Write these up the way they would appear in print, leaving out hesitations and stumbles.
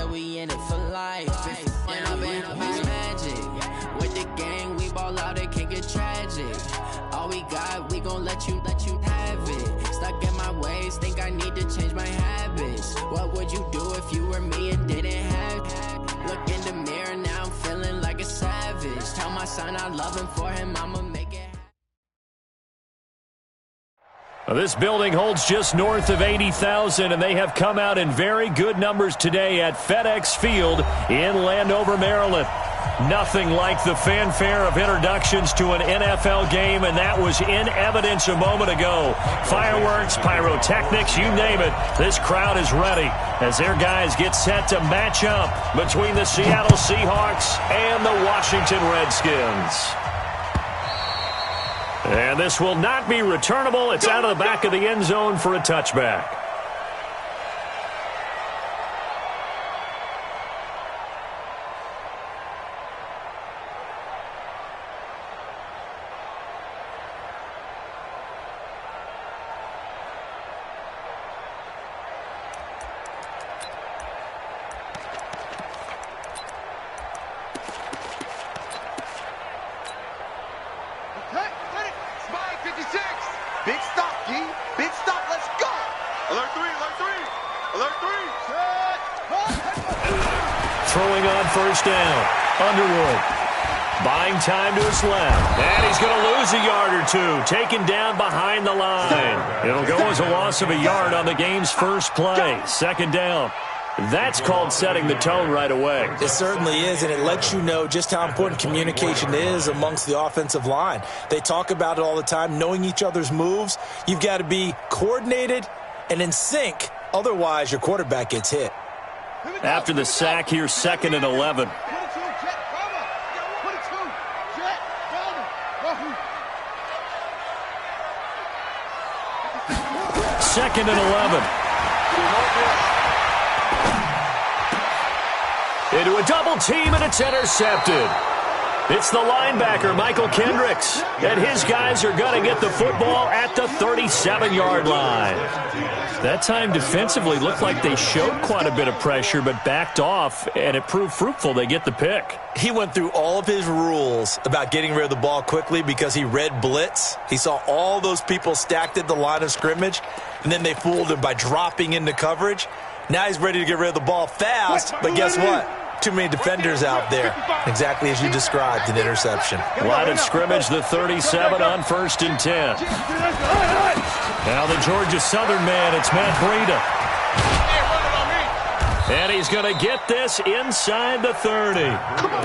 yeah, we in it for life. And I've been magic. With the gang, we ball out, it can get tragic. All we got, we gon' let you have it. Stuck in my ways, think I need to change my habits. What would you do if you were me and didn't have it? Look in the mirror, now I'm feeling like a savage. Tell my son I love him, for him I'ma make it. This building holds just north of 80,000, and they have come out in very good numbers today at FedEx Field in Landover, Maryland. Nothing like the fanfare of introductions to an NFL game, and that was in evidence a moment ago. Fireworks, pyrotechnics, you name it. This crowd is ready as their guys get set to match up between the Seattle Seahawks and the Washington Redskins. And this will not be returnable. It's out of the back of the end zone for a touchback. Big stop, G. Big stop. Let's go. Alert three. Alert three. Throwing on first down. Underwood. Buying time to his left. And he's going to lose a yard or two. Taken down behind the line. It'll go as a loss of a yard on the game's first play. Second down. That's called setting the tone right away. It certainly is, and it lets you know just how important communication is amongst the offensive line. They talk about it all the time, knowing each other's moves. You've got to be coordinated and in sync. Otherwise, your quarterback gets hit. After the sack, here's 2nd and 11. Second and 11. Into a double team, and it's intercepted. It's the linebacker, Michael Kendricks, and his guys are going to get the football at the 37-yard line. That time defensively looked like they showed quite a bit of pressure but backed off, and it proved fruitful. They get the pick. He went through all of his rules about getting rid of the ball quickly because he read blitz. He saw all those people stacked at the line of scrimmage, and then they fooled him by dropping into coverage. Now he's ready to get rid of the ball fast, but guess what? Too many defenders out there. Exactly as you described, an interception. Line of scrimmage, the 37 on 1st and 10. Now the Georgia Southern man, it's Matt Breida. And he's going to get this inside the 30.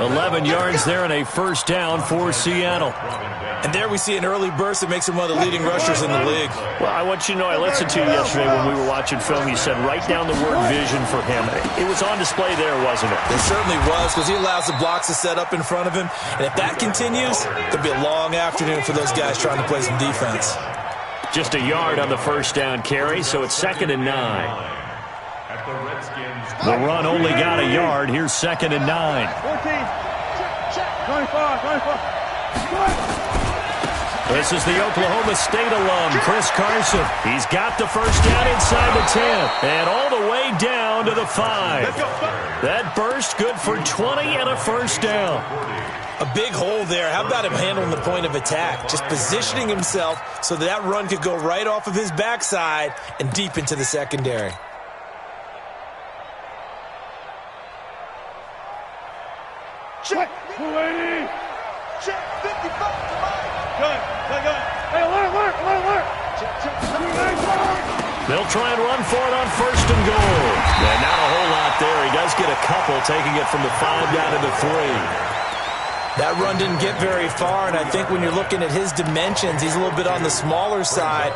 11 yards there and a first down for Seattle. And there we see an early burst that makes him one of the leading rushers in the league. Well, I want you to know, I listened to you yesterday when we were watching film. You said write down the word vision for him. It was on display there, wasn't it? It certainly was, because he allows the blocks to set up in front of him. And if that continues, there'll be a long afternoon for those guys trying to play some defense. Just a yard on the first down carry, so it's 2nd and 9. The run only got a yard. Here's 2nd and 9. 24. This is the Oklahoma State alum, Chris Carson. He's got the first down inside the 10 and all the way down to the 5. That burst good for 20 and a first down. A big hole there. How about him handling the point of attack? Just positioning himself so that run could go right off of his backside and deep into the secondary. Check. 280. Check. 55 to mine. Good. Hey, alert. They'll try and run for it on 1st and goal. Yeah, not a whole lot there. He does get a couple, taking it from the 5 down to the 3. That run didn't get very far, and I think when you're looking at his dimensions, he's a little bit on the smaller side.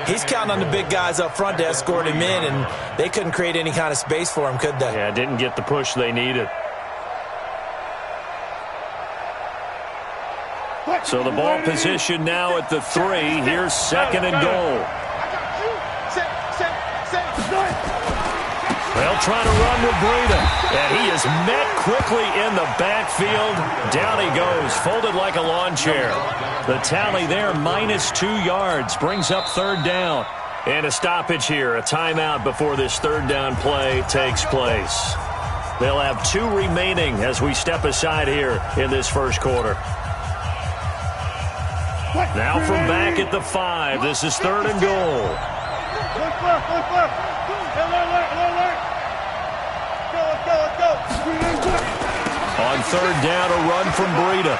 He's counting on the big guys up front to escort him in, and they couldn't create any kind of space for him, could they? Yeah, didn't get the push they needed. So the ball position now at the 3. Here's 2nd and goal. They'll try to run with Breida. And he is met quickly in the backfield. Down he goes, folded like a lawn chair. The tally there, -2 yards, brings up 3rd down. And a stoppage here, a timeout before this 3rd down play takes place. They'll have 2 remaining as we step aside here in this first quarter. Now from back at the 5, this is 3rd and goal. On 3rd down, a run from Breida.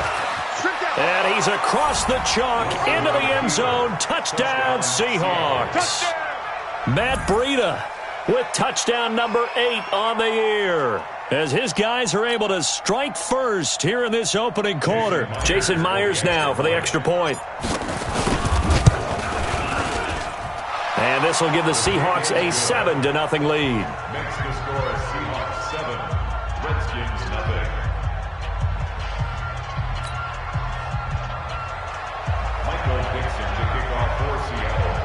And he's across the chalk into the end zone. Touchdown, Seahawks. Matt Breida with touchdown number 8 on the year, as his guys are able to strike first here in this opening quarter. Jason Myers now for the extra point. And this will give the Seahawks a 7-0 lead. Next to score, Seahawks 7, Redskins nothing. Michael Dixon to kick off for Seattle.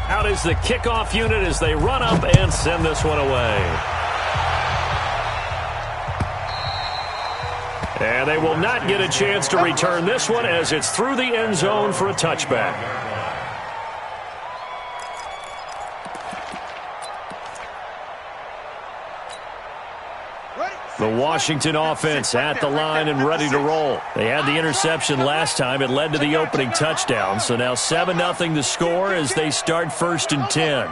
Out is the kickoff unit as they run up and send this one away. And they will not get a chance to return this one as it's through the end zone for a touchback. The Washington offense at the line and ready to roll. They had the interception last time. It led to the opening touchdown. So now 7-0 to score as they start 1st and 10.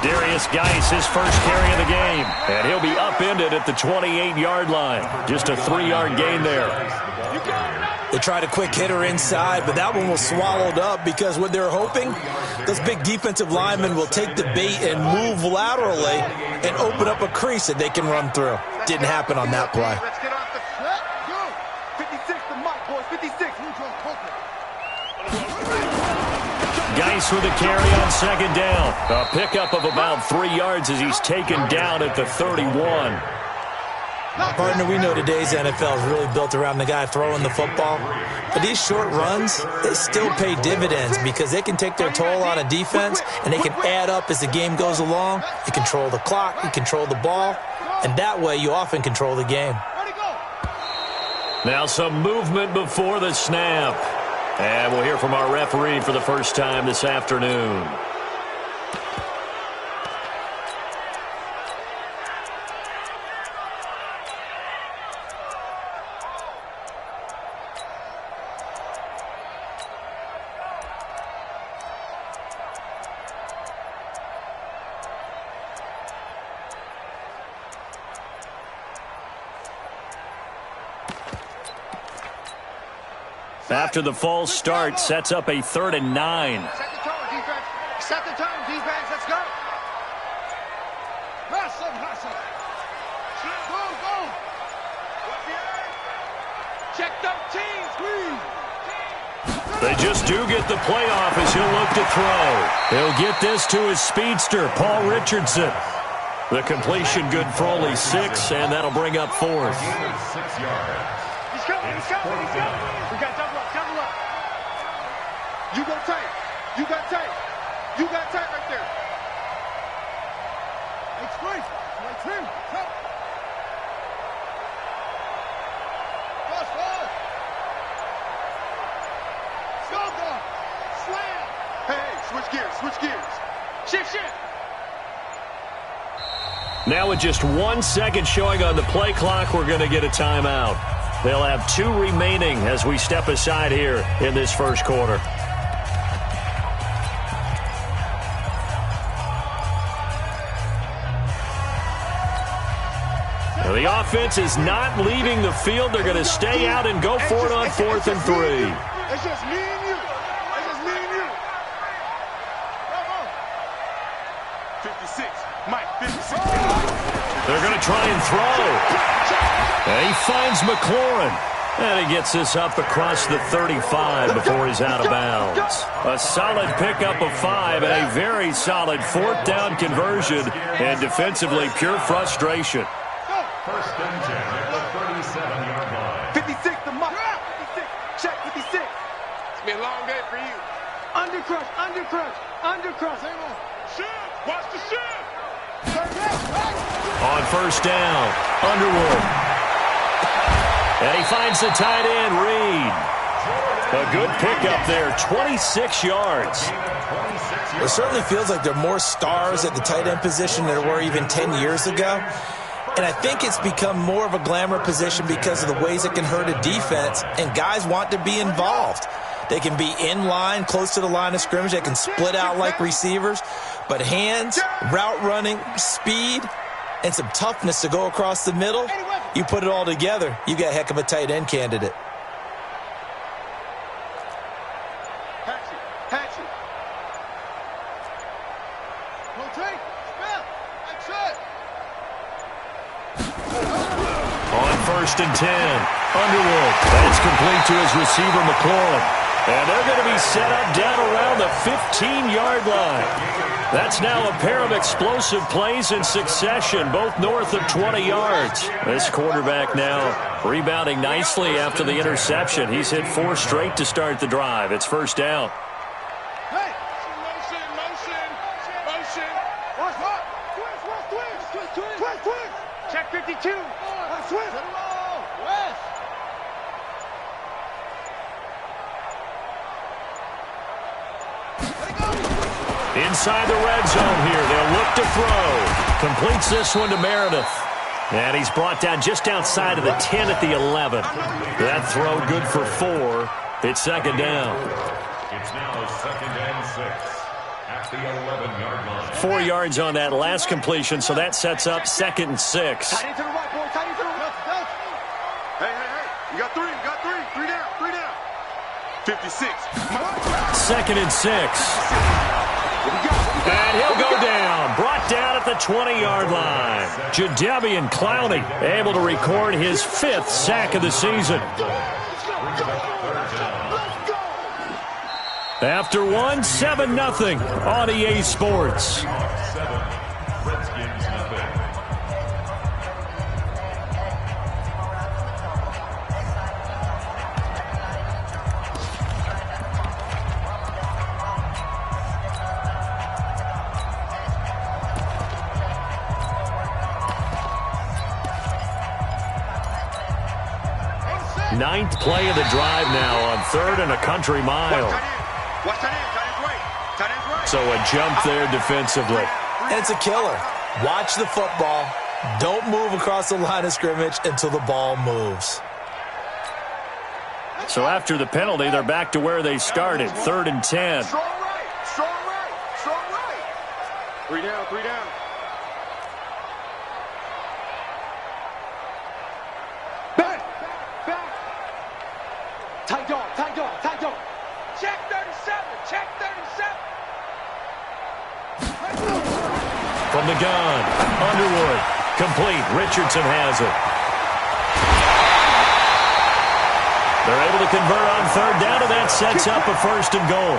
Darius Geis, his first carry of the game. And he'll be upended at the 28-yard line. Just a 3-yard gain there. They tried a quick hitter inside, but that one was swallowed up because what they're hoping, those big defensive linemen will take the bait and move laterally and open up a crease that they can run through. Didn't happen on that play. Let's get off the set. 56 to Mike, boys. 56. Geis with a carry on 2nd down. A pickup of about 3 yards as he's taken down at the 31. Partner, we know today's NFL is really built around the guy throwing the football. But these short runs, they still pay dividends because they can take their toll on a defense and they can add up as the game goes along. You control the clock, you control the ball, and that way you often control the game. Now some movement before the snap. And we'll hear from our referee for the first time this afternoon. After the false start, sets up a 3rd and 9. Set the tone, defense. Set the tone, defense. Let's go. Hustle, hustle. Go, go. Check those teams, please. They just do get the playoff as he'll look to throw. He'll get this to his speedster, Paul Richardson. The completion good for only 6, and that'll bring up 4th. 6 yards. He's coming, he's coming, he's coming. We got double up, double up. You go tight. You got tight. You got tight right there. Express. Right here. Come. Fast, fast. Go, go. Slam. Hey, switch gears, switch gears. Shift, shift. Now with just 1 second showing on the play clock, we're going to get a timeout. They'll have 2 remaining as we step aside here in this first quarter. Now the offense is not leaving the field. They're going to stay out and go for it on 4th and 3. It's just me and you. It's just me and you. Come on. 56. Mike, 56. They're going to try and throw. And he finds McLaurin. And he gets this up across the 35 before he's out of bounds. A solid pickup of 5 and a very solid 4th down conversion. And defensively, pure frustration. 1st and 10 at the 37-yard line. 56 to Mike. 56. Check 56. It's been a long day for you. Undercrush, undercrush, undercrush. Shift. Watch the shift. On 1st down, Underwood. And he finds the tight end, Reed. good pickup there, 26 yards. It certainly feels like there are more stars at the tight end position than there were even 10 years ago. And I think it's become more of a glamour position because of the ways it can hurt a defense, and guys want to be involved. They can be in line, close to the line of scrimmage. They can split out like receivers. But hands, route running, speed, and some toughness to go across the middle, you put it all together, you got a heck of a tight end candidate. On 1st and 10, Underwood. That's complete to his receiver, McLaurin. And they're going to be set up down around the 15-yard line. That's now a pair of explosive plays in succession, both north of 20 yards. This quarterback now rebounding nicely after the interception. He's hit 4 straight to start the drive. It's first down. Hey! Motion! Twist! Check 52! Switch! West! Inside the red zone here. They'll look to throw. Completes this one to Meredith. And he's brought down just outside of the 10 at the 11. That throw good for 4. It's second down. It's now 2nd and 6 at the 11-yard line. 4 yards on that last completion, so that sets up 2nd and 6. Tight end to the right, boy. Tight end to the right. Hey. You got 3. 3 down. 56. 2nd and 6. And he'll go down. Brought down at the 20-yard line. Jadeveon Clowney able to record his 5th sack of the season. After 1, 7-0 on EA Sports. Redskins nothing. Ninth play of the drive now on 3rd and a country mile. Watch tight end's right. So a jump there defensively. And it's a killer. Watch the football. Don't move across the line of scrimmage until the ball moves. So after the penalty, they're back to where they started, 3rd and 10. Strong right. 3 down. Back. Tight dog. Check 37. From the gun, Underwood, complete. Richardson has it. They're able to convert on 3rd down, and that sets up a 1st and goal.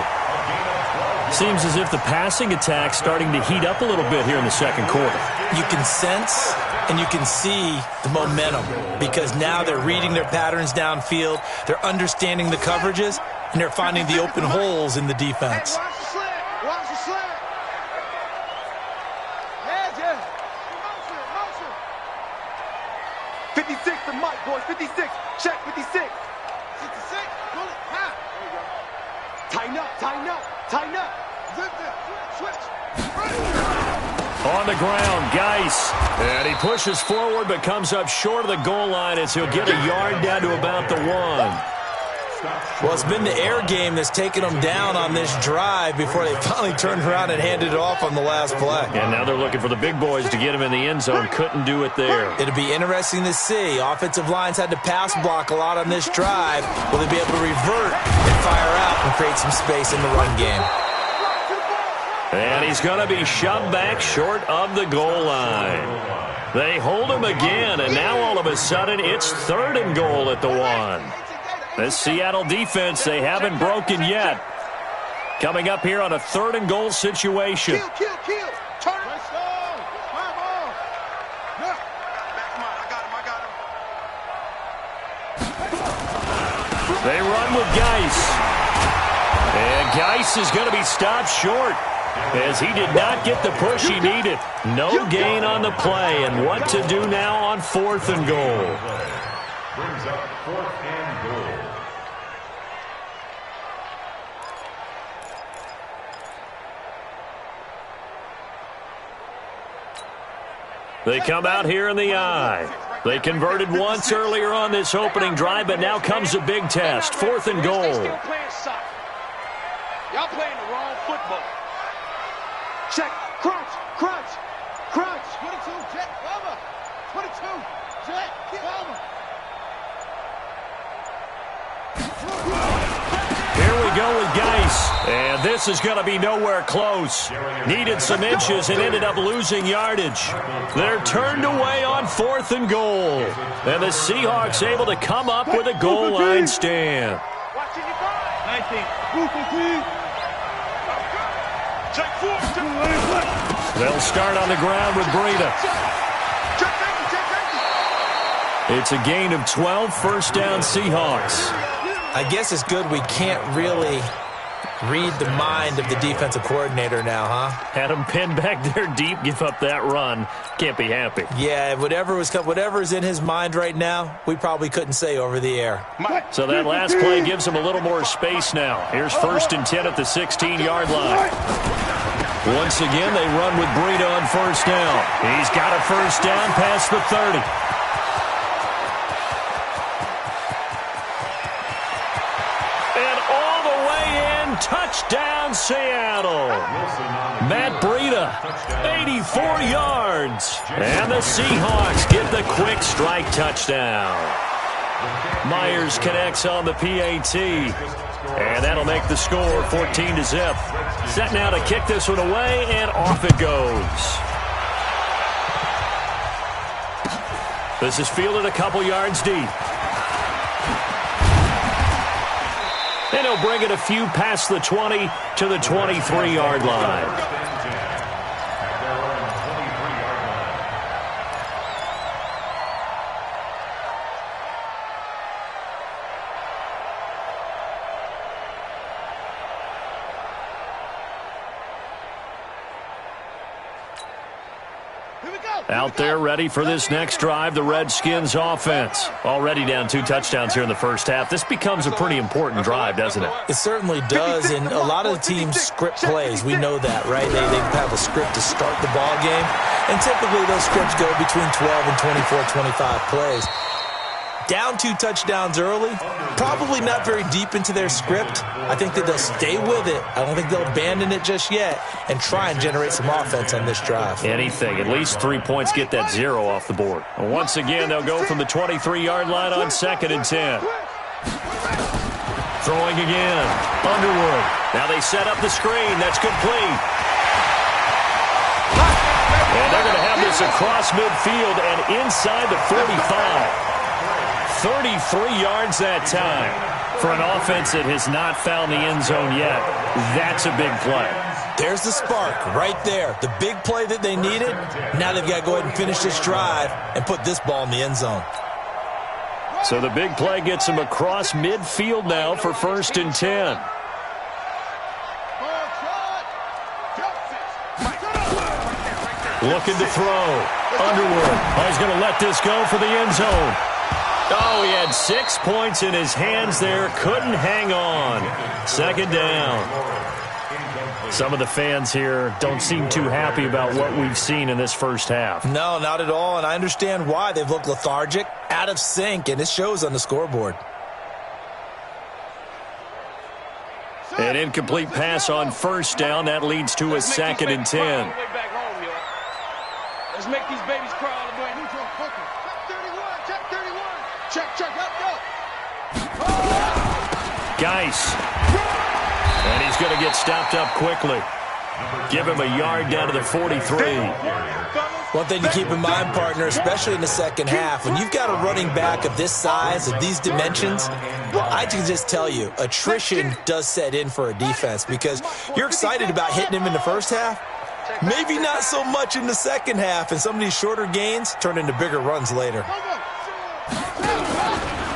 Seems as if the passing attack's starting to heat up a little bit here in the second quarter. You can sense and you can see the momentum because now they're reading their patterns downfield, they're understanding the coverages, and they're finding the open holes in the defense. Watch the slant. Yeah. Motion. 56 to Mike, boys. 56. Check 56. 66. Pull it. Ha. There you go. Tighten up. Zip it. Switch. On the ground, Geis. And he pushes forward but comes up short of the goal line as he'll get a yard down to about the 1. Well, it's been the air game that's taken them down on this drive before they finally turned around and handed it off on the last play. And now they're looking for the big boys to get him in the end zone. Couldn't do it there. It'll be interesting to see. Offensive lines had to pass block a lot on this drive. Will they be able to revert and fire out and create some space in the run game? And he's going to be shoved back short of the goal line. They hold him again, and now all of a sudden it's 3rd and goal at the 1. This Seattle defense, they haven't broken yet. Coming up here on a 3rd and goal situation. Kill. Turn it. Come on. Back him out. I got him. They run with Geis. And Geis is going to be stopped short as he did not get the push he needed. No gain on the play, and what to do now on 4th and goal. Brings up 4th and goal. They come out here in the eye. They converted once earlier on this opening drive, but now comes a big test. 4th and goal. Y'all playing the wrong football. Check. Crunch. Crunch. Crunch. 22. Jet. Over. 22. Jet. Over. Here we go with Geis. And this is going to be nowhere close. Needed some inches and ended up losing yardage. They're turned away on 4th and goal. And the Seahawks able to come up with a goal line stand. 19. They'll start on the ground with Breida. It's a gain of 12, first down Seahawks. I guess it's good we can't really read the mind of the defensive coordinator now, huh? Had him pinned back there deep, give up that run. Can't be happy. Yeah, whatever's in his mind right now, we probably couldn't say over the air. So that last play gives him a little more space now. Here's 1st and 10 at the 16-yard line. Once again, they run with Breida on first down. He's got a first down past the 30. Touchdown, Seattle. Matt Breida, 84 yards. And the Seahawks get the quick strike touchdown. Myers connects on the PAT. And that'll make the score 14-zip. Set now to kick this one away, and off it goes. This is fielded a couple yards deep. And he'll bring it a few past the 20 to the 23-yard line. Out there ready for this next drive, the Redskins offense. Already down 2 touchdowns here in the first half. This becomes a pretty important drive, doesn't it? It certainly does, and a lot of the teams script plays. We know that, right? They have a script to start the ball game, and typically those scripts go between 12 and 24, 25 plays. Down 2 touchdowns early, probably not very deep into their script. I think that they'll stay with it. I don't think they'll abandon it just yet and try and generate some offense on this drive. Anything. At least 3 points, get that 0 off the board. Once again, they'll go from the 23-yard line on 2nd and 10. Throwing again. Underwood. Now they set up the screen. That's complete. And they're going to have this across midfield and inside the 45. 33 yards that time. For an offense that has not found the end zone yet, that's a big play. There's the spark right there. The big play that they needed. Now they've got to go ahead and finish this drive and put this ball in the end zone. So the big play gets them across midfield now for 1st and 10. Looking to throw. Underwood. Oh, he's going to let this go for the end zone. Oh, he had 6 points in his hands there. Couldn't hang on. 2nd down. Some of the fans here don't seem too happy about what we've seen in this first half. No, not at all, and I understand why. They've looked lethargic, out of sync, and it shows on the scoreboard. An incomplete pass on first down. That leads to a 2nd and 10. Let's make these babies cry all the way. Check 31. Check, up, go. Geis. And he's going to get stopped up quickly. Give him a yard down to the 43. One thing to keep in mind, partner, especially in the second half, when you've got a running back of this size, of these dimensions, I can just tell you, attrition does set in for a defense because you're excited about hitting him in the first half. Maybe not so much in the second half, and some of these shorter gains turn into bigger runs later.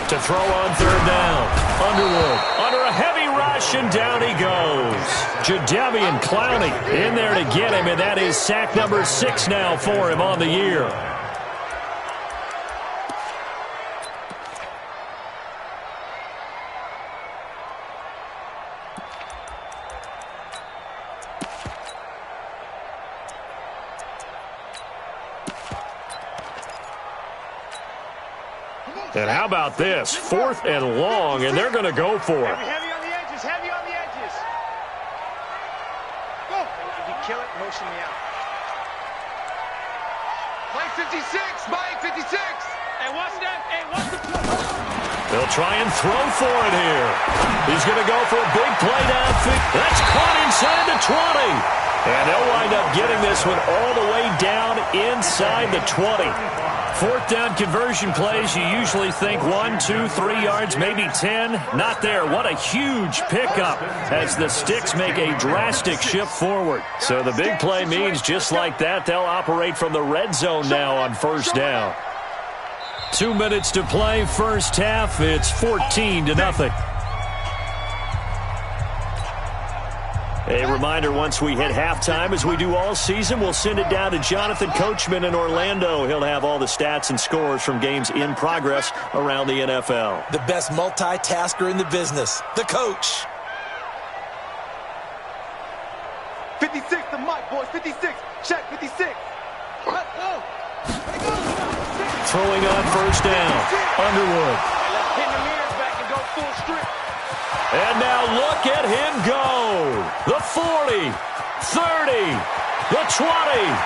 To throw on 3rd down. Underwood under a heavy rush, and down he goes. Jadeveon Clowney in there to get him, and that is sack number 6 now for him on the year. And how about this? 4th and long, and they're going to go for it. Heavy on the edges, heavy on the edges. Go. If you kill it, motion me out. Play 56, Mike, 56. Hey, what's that? Hey, what's the play? They'll try and throw for it here. He's going to go for a big play downfield. That's caught inside the 20. And they'll wind up getting this one all the way down inside the 20. 4th down conversion plays, you usually think 1, 2, 3 yards, maybe 10. Not there. What a huge pickup as the Sticks make a drastic shift forward. So the big play means just like that, they'll operate from the red zone now on 1st down. 2 minutes to play, first half. It's 14-0. A reminder, once we hit halftime, as we do all season, we'll send it down to Jonathan Coachman in Orlando. He'll have all the stats and scores from games in progress around the NFL. The best multitasker in the business, the coach. 56 to Mike, boys, 56. Check, 56. Let go. Throwing on 1st down, Underwood. Let's pin the mirrors back and go full strip. And now look at him go. The 40, 30, the 20.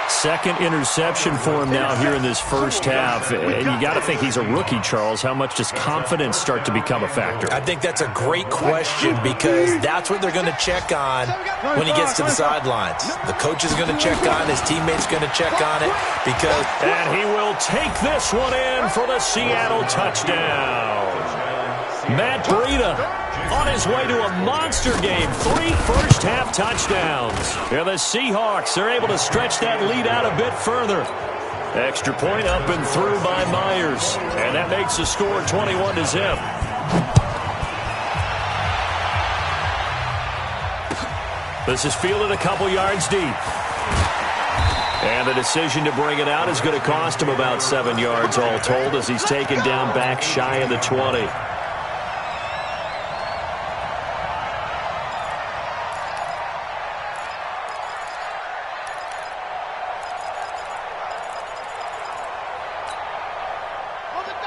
Second interception for him now here in this first half. And you got to think he's a rookie, Charles. How much does confidence start to become a factor? I think that's a great question because that's what they're going to check on when he gets to the sidelines. The coach is going to check on, his teammates going to check on it because... And he will take this one in for the Seattle touchdown. Matt Breida on his way to a monster game. 3 first-half touchdowns. And the Seahawks are able to stretch that lead out a bit further. Extra point up and through by Myers. And that makes the score 21-0. This is fielded a couple yards deep. And the decision to bring it out is going to cost him about 7 yards all told as he's taken down back shy of the 20.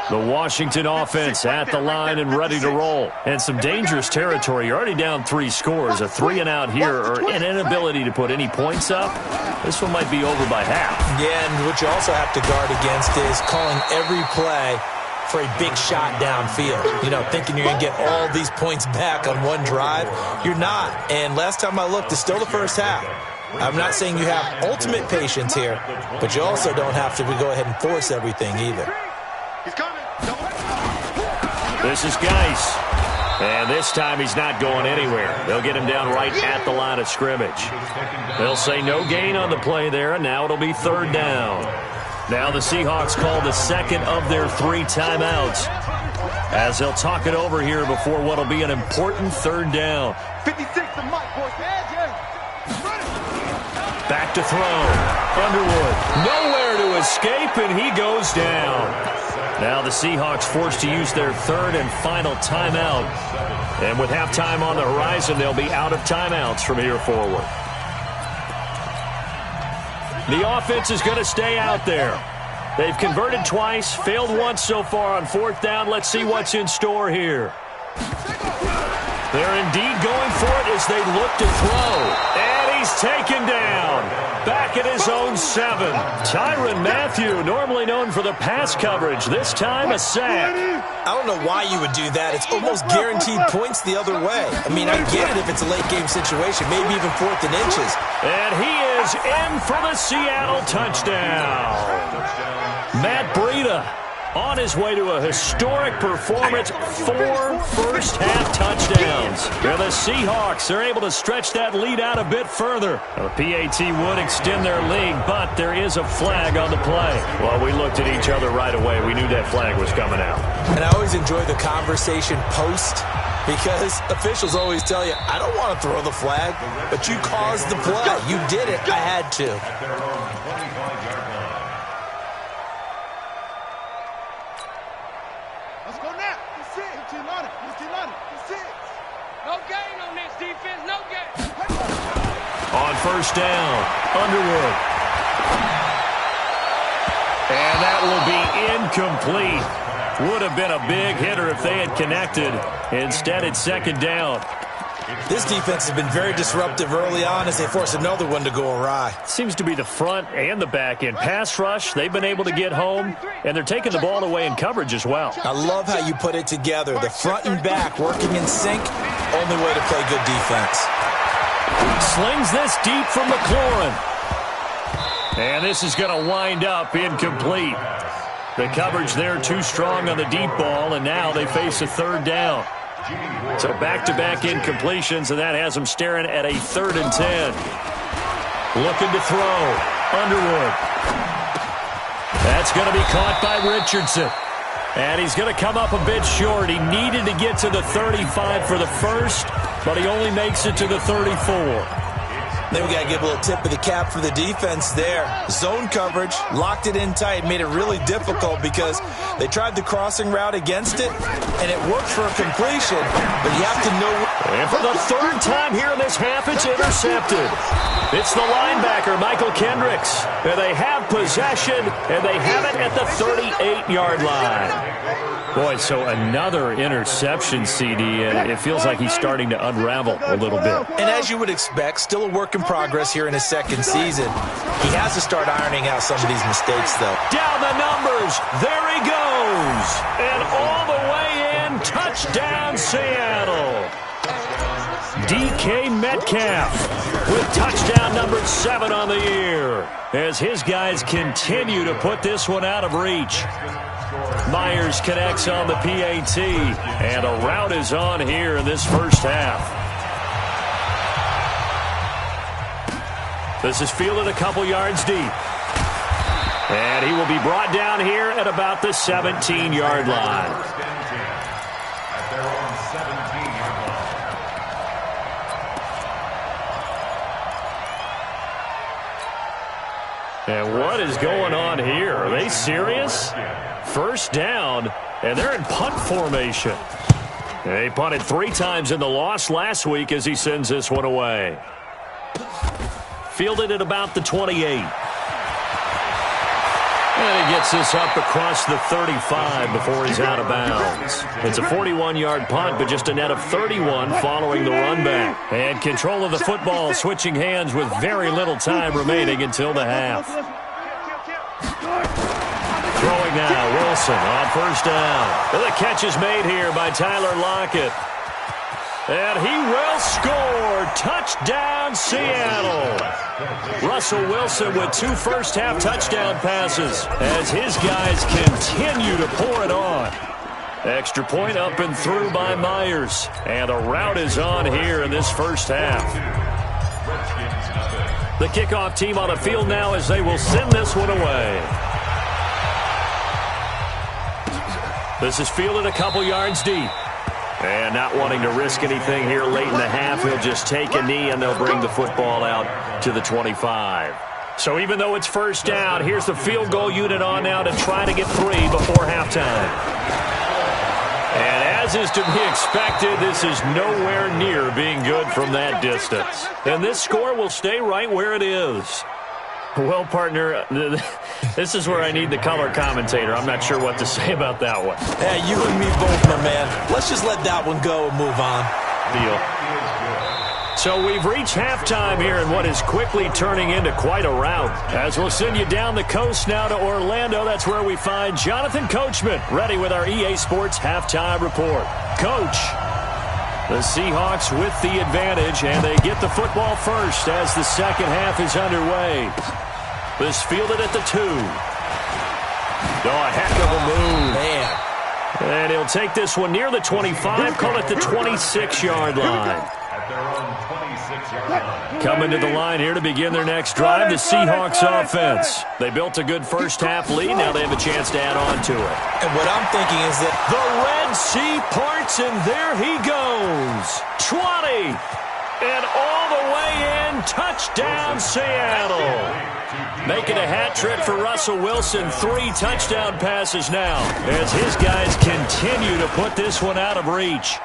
The Washington offense at the line and ready to roll. And some dangerous territory. You're already down 3 scores. A 3-and-out here or an inability to put any points up. This one might be over by half. Yeah, and what you also have to guard against is calling every play for a big shot downfield. You know, thinking you're going to get all these points back on one drive. You're not. And last time I looked, it's still the first half. I'm not saying you have ultimate patience here, but you also don't have to go ahead and force everything either. He's coming. This is Geis. And this time he's not going anywhere. They'll get him down right at the line of scrimmage. They'll say no gain on the play there, and now it'll be 3rd down. Now the Seahawks call the second of their 3 timeouts as they'll talk it over here before what'll be an important 3rd down. 56 to Mike, boys. Back to throw. Underwood. Nowhere to escape, and he goes down. Now the Seahawks forced to use their 3rd and final timeout. And with halftime on the horizon, they'll be out of timeouts from here forward. The offense is going to stay out there. They've converted twice, failed once so far on 4th down. Let's see what's in store here. They're indeed going for it as they look to throw. And he's taken down. Back at his own 7. Tyrann Mathieu, normally known for the pass coverage, this time a sack. I don't know why you would do that. It's almost guaranteed points the other way. I mean, I get it if it's a late game situation, maybe even 4th and inches. And he is in for the Seattle touchdown. Matt Breida on his way to a historic performance, 4 first-half touchdowns. And the Seahawks are able to stretch that lead out a bit further. The PAT would extend their lead, but there is a flag on the play. Well, we looked at each other right away. We knew that flag was coming out. And I always enjoy the conversation post because officials always tell you, I don't want to throw the flag, but you caused the play. You did it. I had to. On 1st down, Underwood. And that will be incomplete. Would have been a big hitter if they had connected. Instead, it's second down. This defense has been very disruptive early on as they force another one to go awry. Seems to be the front and the back end. Pass rush, they've been able to get home, and they're taking the ball away in coverage as well. I love how you put it together. The front and back working in sync, only way to play good defense. Slings this deep from McLaurin. And this is going to wind up incomplete. The coverage there too strong on the deep ball, and now they face a third down. So back-to-back incompletions, and that has them staring at a 3rd and 10. Looking to throw. Underwood. That's going to be caught by Richardson. And he's going to come up a bit short. He needed to get to the 35 for the first, but he only makes it to the 34. Then we got to give a little tip of the cap for the defense there. Zone coverage, locked it in tight, made it really difficult because they tried the crossing route against it, and it worked for a completion, but you have to know. And for the 3rd time here in this half, it's intercepted. It's the linebacker, Michael Kendricks. And they have possession, and they have it at the 38-yard line. Boy, so another interception, CD, and it feels like he's starting to unravel a little bit. And as you would expect, still a work in progress here in his 2nd season. He has to start ironing out some of these mistakes, though. Down the numbers. There he goes. And all the way in. Touchdown, Seattle. DK Metcalf with touchdown number 7 on the year as his guys continue to put this one out of reach. Myers connects on the PAT, and a route is on here in this first half. This is fielded a couple yards deep. And he will be brought down here at about the 17-yard line. And what is going on here? Are they serious? First down, and they're in punt formation. They punted 3 times in the loss last week as he sends this one away. Fielded at about the 28. And he gets this up across the 35 before he's out of bounds. It's a 41-yard punt, but just a net of 31 following the run back. And control of the football switching hands with very little time remaining until the half. Throwing now, Wilson on first down. And the catch is made here by Tyler Lockett. And he will score. Touchdown, Seattle. Russell Wilson with 2 first-half touchdown passes as his guys continue to pour it on. Extra point up and through by Myers. And a route is on here in this first half. The kickoff team on the field now as they will send this one away. This is fielded a couple yards deep. And not wanting to risk anything here late in the half, he'll just take a knee and they'll bring the football out to the 25. So even though it's first down, here's the field goal unit on now to try to get 3 before halftime. And as is to be expected, this is nowhere near being good from that distance. And this score will stay right where it is. Well, partner, this is where I need the color commentator. I'm not sure what to say about that one. Hey, you and me both, my man. Let's just let that one go and move on. Deal. So we've reached halftime here in what is quickly turning into quite a rout. As we'll send you down the coast now to Orlando, that's where we find Jonathan Coachman, ready with our EA Sports Halftime Report. Coach, the Seahawks with the advantage, and they get the football first as the second half is underway. This fielded at the 2. Oh, a heck of a move. Man. And he'll take this one near the 25, call it the 26-yard line. Coming to the line here to begin their next drive, the Seahawks offense. They built a good first-half lead. Now they have a chance to add on to it. And what I'm thinking is that the Red Sea parts, and there he goes. 20. And all the way in, touchdown, Seattle. Making a hat trick for Russell Wilson. 3 touchdown passes now as his guys continue to put this one out of reach.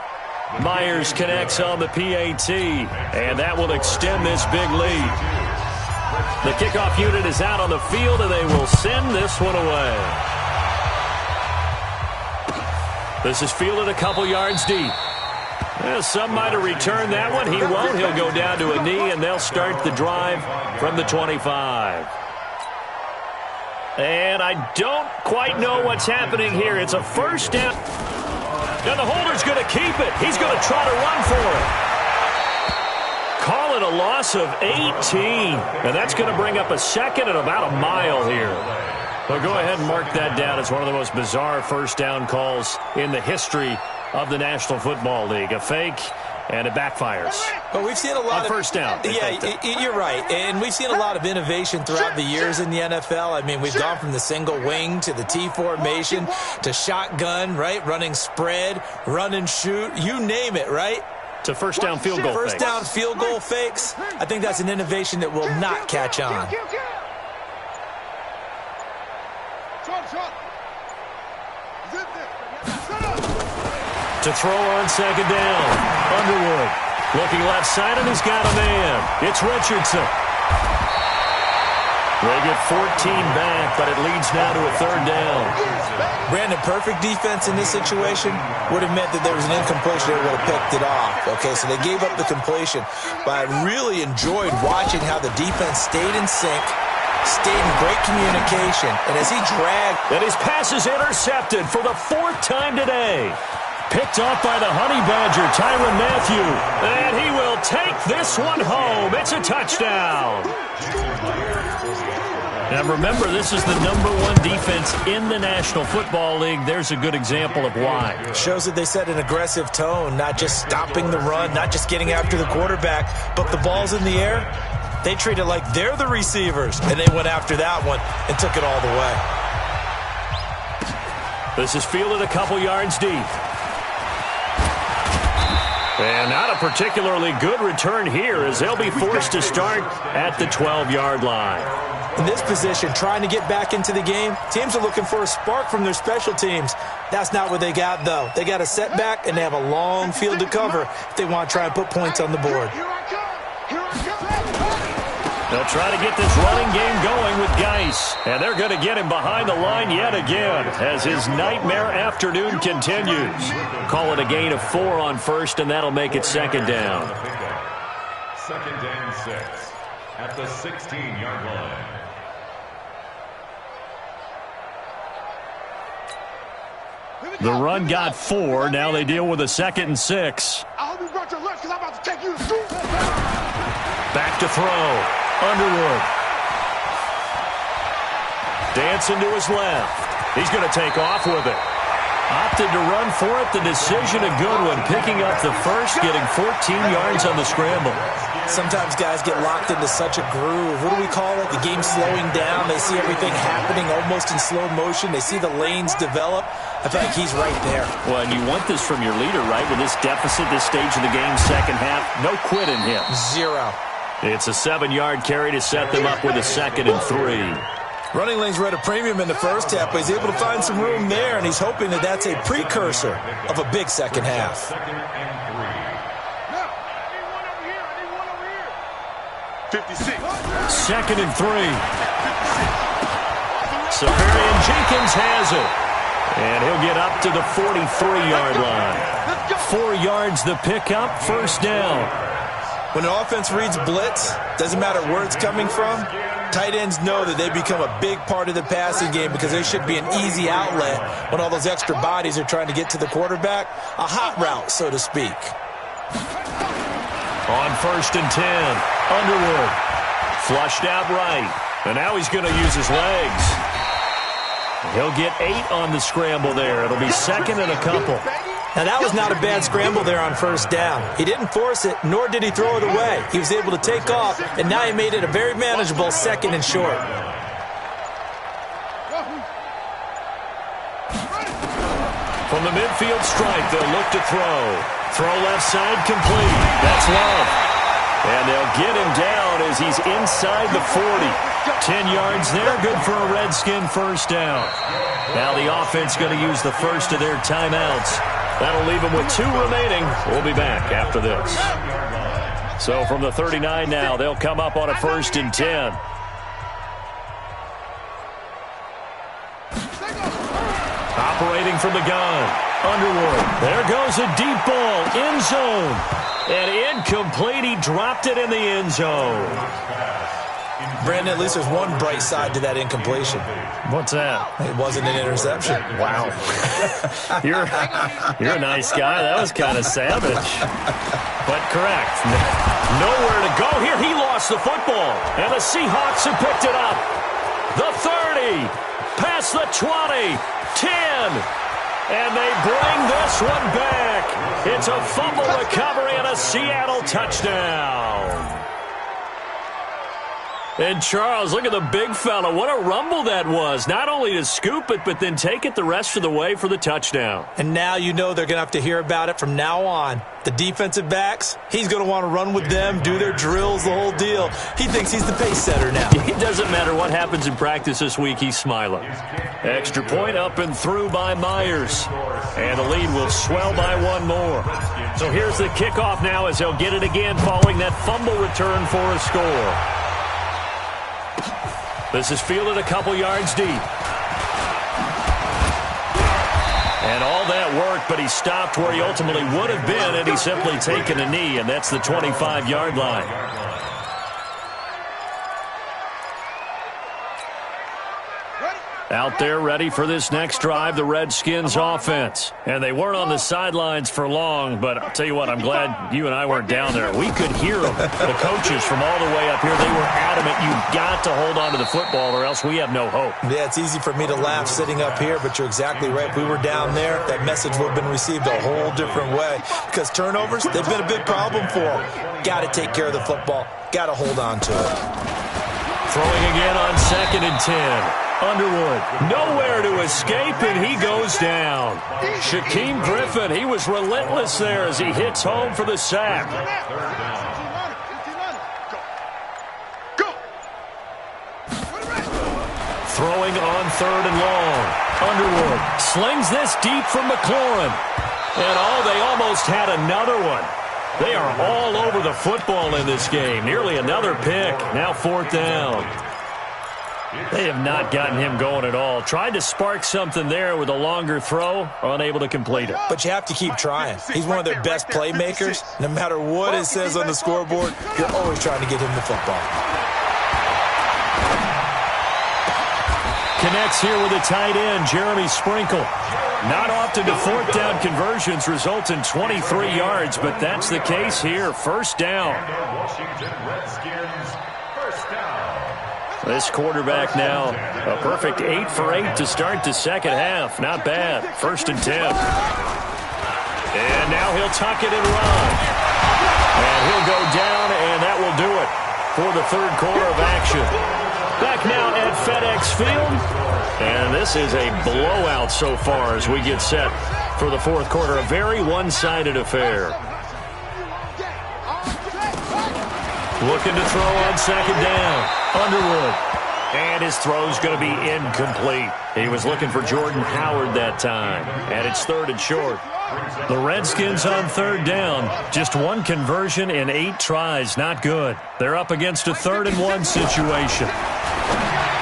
Myers connects on the PAT, and that will extend this big lead. The kickoff unit is out on the field, and they will send this one away. This is fielded a couple yards deep. Some might have returned that one. He won't. He'll go down to a knee, and they'll start the drive from the 25. And I don't quite know what's happening here. It's a first down. And the holder's going to keep it. He's going to try to run for it. Call it a loss of 18. And that's going to bring up a second and about a mile here. Well, go ahead and mark that down as one of the most bizarre first down calls in the history of the National Football League. A fake, and it backfires. But we've seen a lot of first down. Yeah, you're right. And we've seen a lot of innovation throughout the years in the NFL. I mean, we've gone from the single wing to the T formation to shotgun, right? Running spread, run and shoot, you name it, right? To first down field goal fakes. First down field goal fakes. I think that's an innovation that will not catch on. To throw on second down. Underwood looking left side, and he's got a man. It's Richardson. They get 14 back, but it leads now to a third down. Brandon, perfect defense in this situation would have meant that there was an incompletion. They would have picked it off. Okay, so they gave up the completion. But I really enjoyed watching how the defense stayed in sync, stayed in great communication, and as he dragged. And his pass is intercepted for the fourth time today. Picked off by the Honey Badger, Tyrann Mathieu. And he will take this one home. It's a touchdown. Now remember, this is the #1 defense in the National Football League. There's a good example of why. Shows that they set an aggressive tone, not just stopping the run, not just getting after the quarterback, but the ball's in the air. They treat it like they're the receivers, and they went after that one and took it all the way. This is fielded a couple yards deep. And not a particularly good return here as they'll be forced to start at the 12-yard line. In this position, trying to get back into the game, teams are looking for a spark from their special teams. That's not what they got, though. They got a setback, and they have a long field to cover if they want to try and put points on the board. They'll try to get this running game going with Geis. And they're going to get him behind the line yet again as his nightmare afternoon continues. Call it a gain of 4 on first, and that'll make it second down. Second and 6 at the 16-yard line. The run got 4. Now they deal with a 2nd and 6. I hope you brought your lunch because I'm about to take you to school. Back to throw. Underwood. Dancing to his left. He's going to take off with it. Opted to run for it. The decision a good one. Picking up the first, getting 14 yards on the scramble. Sometimes guys get locked into such a groove. What do we call it? The game slowing down. They see everything happening almost in slow motion. They see the lanes develop. I feel like he's right there. Well, and you want this from your leader, right? With this deficit, this stage of the game, second half, no quit in him. 0. It's a 7-yard carry to set them up with a 2nd and 3. Running lanes were at a premium in the first half, but he's able to find some room there, and he's hoping that that's a precursor of a big second half. 56. 2nd and 3. Severian Jenkins has it. And he'll get up to the 43-yard line. 4 yards the pickup, first down. When an offense reads blitz, doesn't matter where it's coming from, tight ends know that they become a big part of the passing game because there should be an easy outlet when all those extra bodies are trying to get to the quarterback. A hot route, so to speak. On 1st and 10, Underwood. Flushed out right. And now he's going to use his legs. He'll get 8 on the scramble there. It'll be 2nd and a couple. Now, that was not a bad scramble there on first down. He didn't force it, nor did he throw it away. He was able to take off, and now he made it a very manageable 2nd and short. From the midfield stripe, they'll look to throw. Throw left side complete. That's Love. And they'll get him down as he's inside the 40. 10 yards there, good for a Redskin first down. Now the offense going to use the first of their timeouts. That'll leave them with 2 remaining. We'll be back after this. So from the 39 now, they'll come up on a 1st and 10. throwing from the gun. Underwood. There goes a deep ball. End zone. And incomplete. He dropped it in the end zone. Brandon, at least there's one bright side to that incompletion. What's that? It wasn't an interception. Wow. You're a nice guy. That was kind of savage. But correct. Nowhere to go here. He lost the football. And the Seahawks have picked it up. The 30. Past the 20. 10. And they bring this one back. It's a fumble recovery and a Seattle touchdown. And Charles, look at the big fella. What a rumble that was. Not only to scoop it, but then take it the rest of the way for the touchdown. And now you know they're going to have to hear about it from now on. The defensive backs, he's going to want to run with them, do their drills, the whole deal. He thinks he's the pace setter now. It doesn't matter what happens in practice this week, he's smiling. Extra point up and through by Myers. And the lead will swell by one more. So here's the kickoff now as they'll get it again following that fumble return for a score. This is fielded a couple yards deep. And all that worked, but he stopped where he ultimately would have been had he simply taken a knee, and that's the 25-yard line. Out there ready for this next drive, the Redskins offense. And they weren't on the sidelines for long, but I'll tell you what, I'm glad you and I weren't down there. We could hear them. The coaches from all the way up here, they were adamant, you've got to hold on to the football or else we have no hope. Yeah, it's easy for me to laugh sitting up here, but you're exactly right. If we were down there, that message would have been received a whole different way. Because turnovers, they've been a big problem for them. Got to take care of the football. Got to hold on to it. Throwing again on 2nd and 10. Underwood, nowhere to escape, and he goes down. Shaquem Griffin, he was relentless there as he hits home for the sack. Throwing on 3rd and long. Underwood slings this deep from McLaurin. And they almost had another one. They are all over the football in this game. Nearly another pick. Now 4th down. They have not gotten him going at all. Tried to spark something there with a longer throw, unable to complete it. But you have to keep trying. He's one of their best playmakers. No matter what it says on the scoreboard, you're always trying to get him the football. Connects here with a tight end, Jeremy Sprinkle. Not often do 4th down conversions result in 23 yards, but that's the case here. 1st down. Washington Redskins, 1st down. This quarterback now, a perfect 8 for 8 to start the second half. Not bad. 1st and 10. And now he'll tuck it and run. And he'll go down, and that will do it for the 3rd quarter of action. Back now at FedEx Field. And this is a blowout so far as we get set for the 4th quarter. A very one-sided affair. Looking to throw on 2nd down. Underwood. And his throw's going to be incomplete. He was looking for Jordan Howard that time. And it's 3rd and short. The Redskins on 3rd down. Just one conversion in 8 tries. Not good. They're up against a 3rd and 1 situation.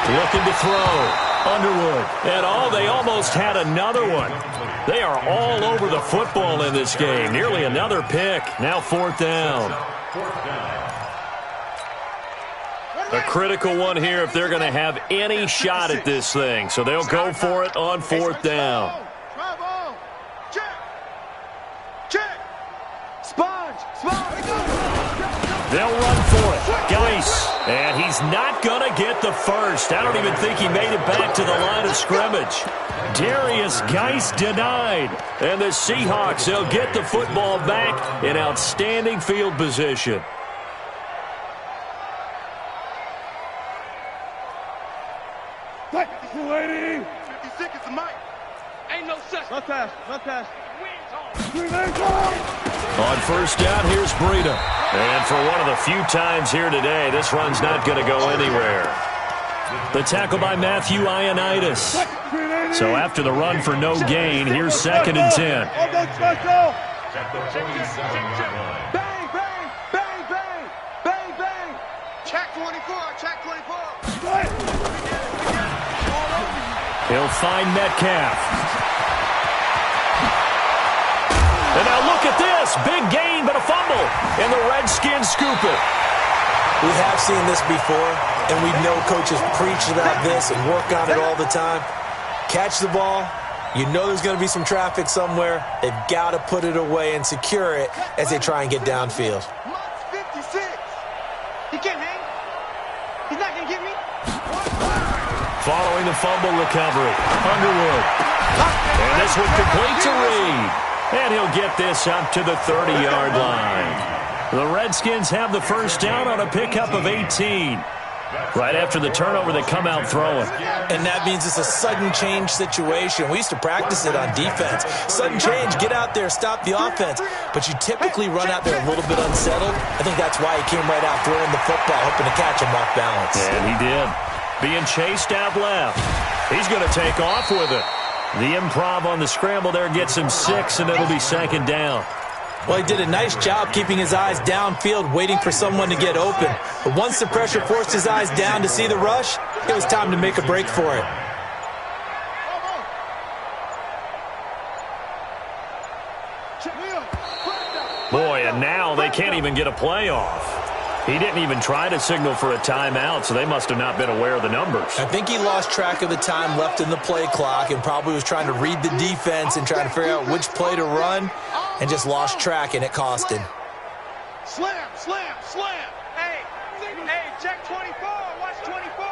Looking to throw. Underwood. And they almost had another one. They are all over the football in this game. Nearly another pick. Now 4th down. A critical one here if they're going to have any shot at this thing. So they'll go for it on 4th down. They'll run for it. Geis. And he's not going to get the first. I don't even think he made it back to the line of scrimmage. Darius Geis denied. And the Seahawks, they'll get the football back in outstanding field position. Waiting. 50 seconds, Mike. Ain't no such. Not pass. On 1st down, here's Breida. And for one of the few times here today, this run's not going to go anywhere. The tackle by Matthew Ioannidis. So after the run for no gain, here's 2nd and 10. At the 47-yard line. Bang, bang, bang, bang, bang, bang. Check 24, check 24. He'll find Metcalf. this. Big gain, but a fumble. And the Redskins scoop it. We have seen this before, and we know coaches preach about this and work on it all the time. Catch the ball. You know there's going to be some traffic somewhere. They've got to put it away and secure it as they try and get downfield. 56. He can't hang. He's not going to get me. Following the fumble recovery, Underwood. And this one complete to Reed. And he'll get this up to the 30-yard line. The Redskins have the first down on a pickup of 18. Right after the turnover, they come out throwing. And that means it's a sudden change situation. We used to practice it on defense. Sudden change, get out there, stop the offense. But you typically run out there a little bit unsettled. I think that's why he came right out throwing the football, hoping to catch him off balance. And he did. Being chased out left. He's going to take off with it. The improv on the scramble there gets him 6, and it'll be second down. Well, he did a nice job keeping his eyes downfield, waiting for someone to get open. But once the pressure forced his eyes down to see the rush, it was time to make a break for it. Boy, and now they can't even get a play off. He didn't even try to signal for a timeout, so they must have not been aware of the numbers. I think he lost track of the time left in the play clock and probably was trying to read the defense and trying to figure out which play to run and just lost track, and it cost him. Slam, slam, slam. Hey, check 24. Watch 24.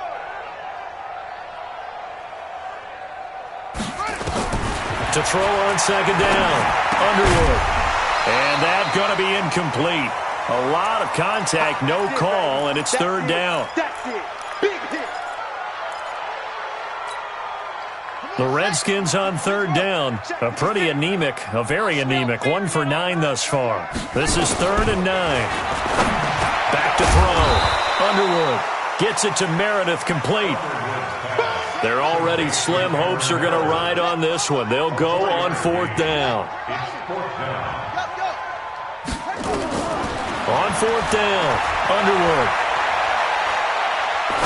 To throw on second down, Underwood. And that's going to be incomplete. A lot of contact, no call, and it's third down. That's it. Big hit. The Redskins on third down. A very anemic, 1 for 9 thus far. This is 3rd and 9. Back to throw. Underwood gets it to Meredith, complete. Their already slim hopes are going to ride on this one. They'll go on 4th down. On 4th down, Underwood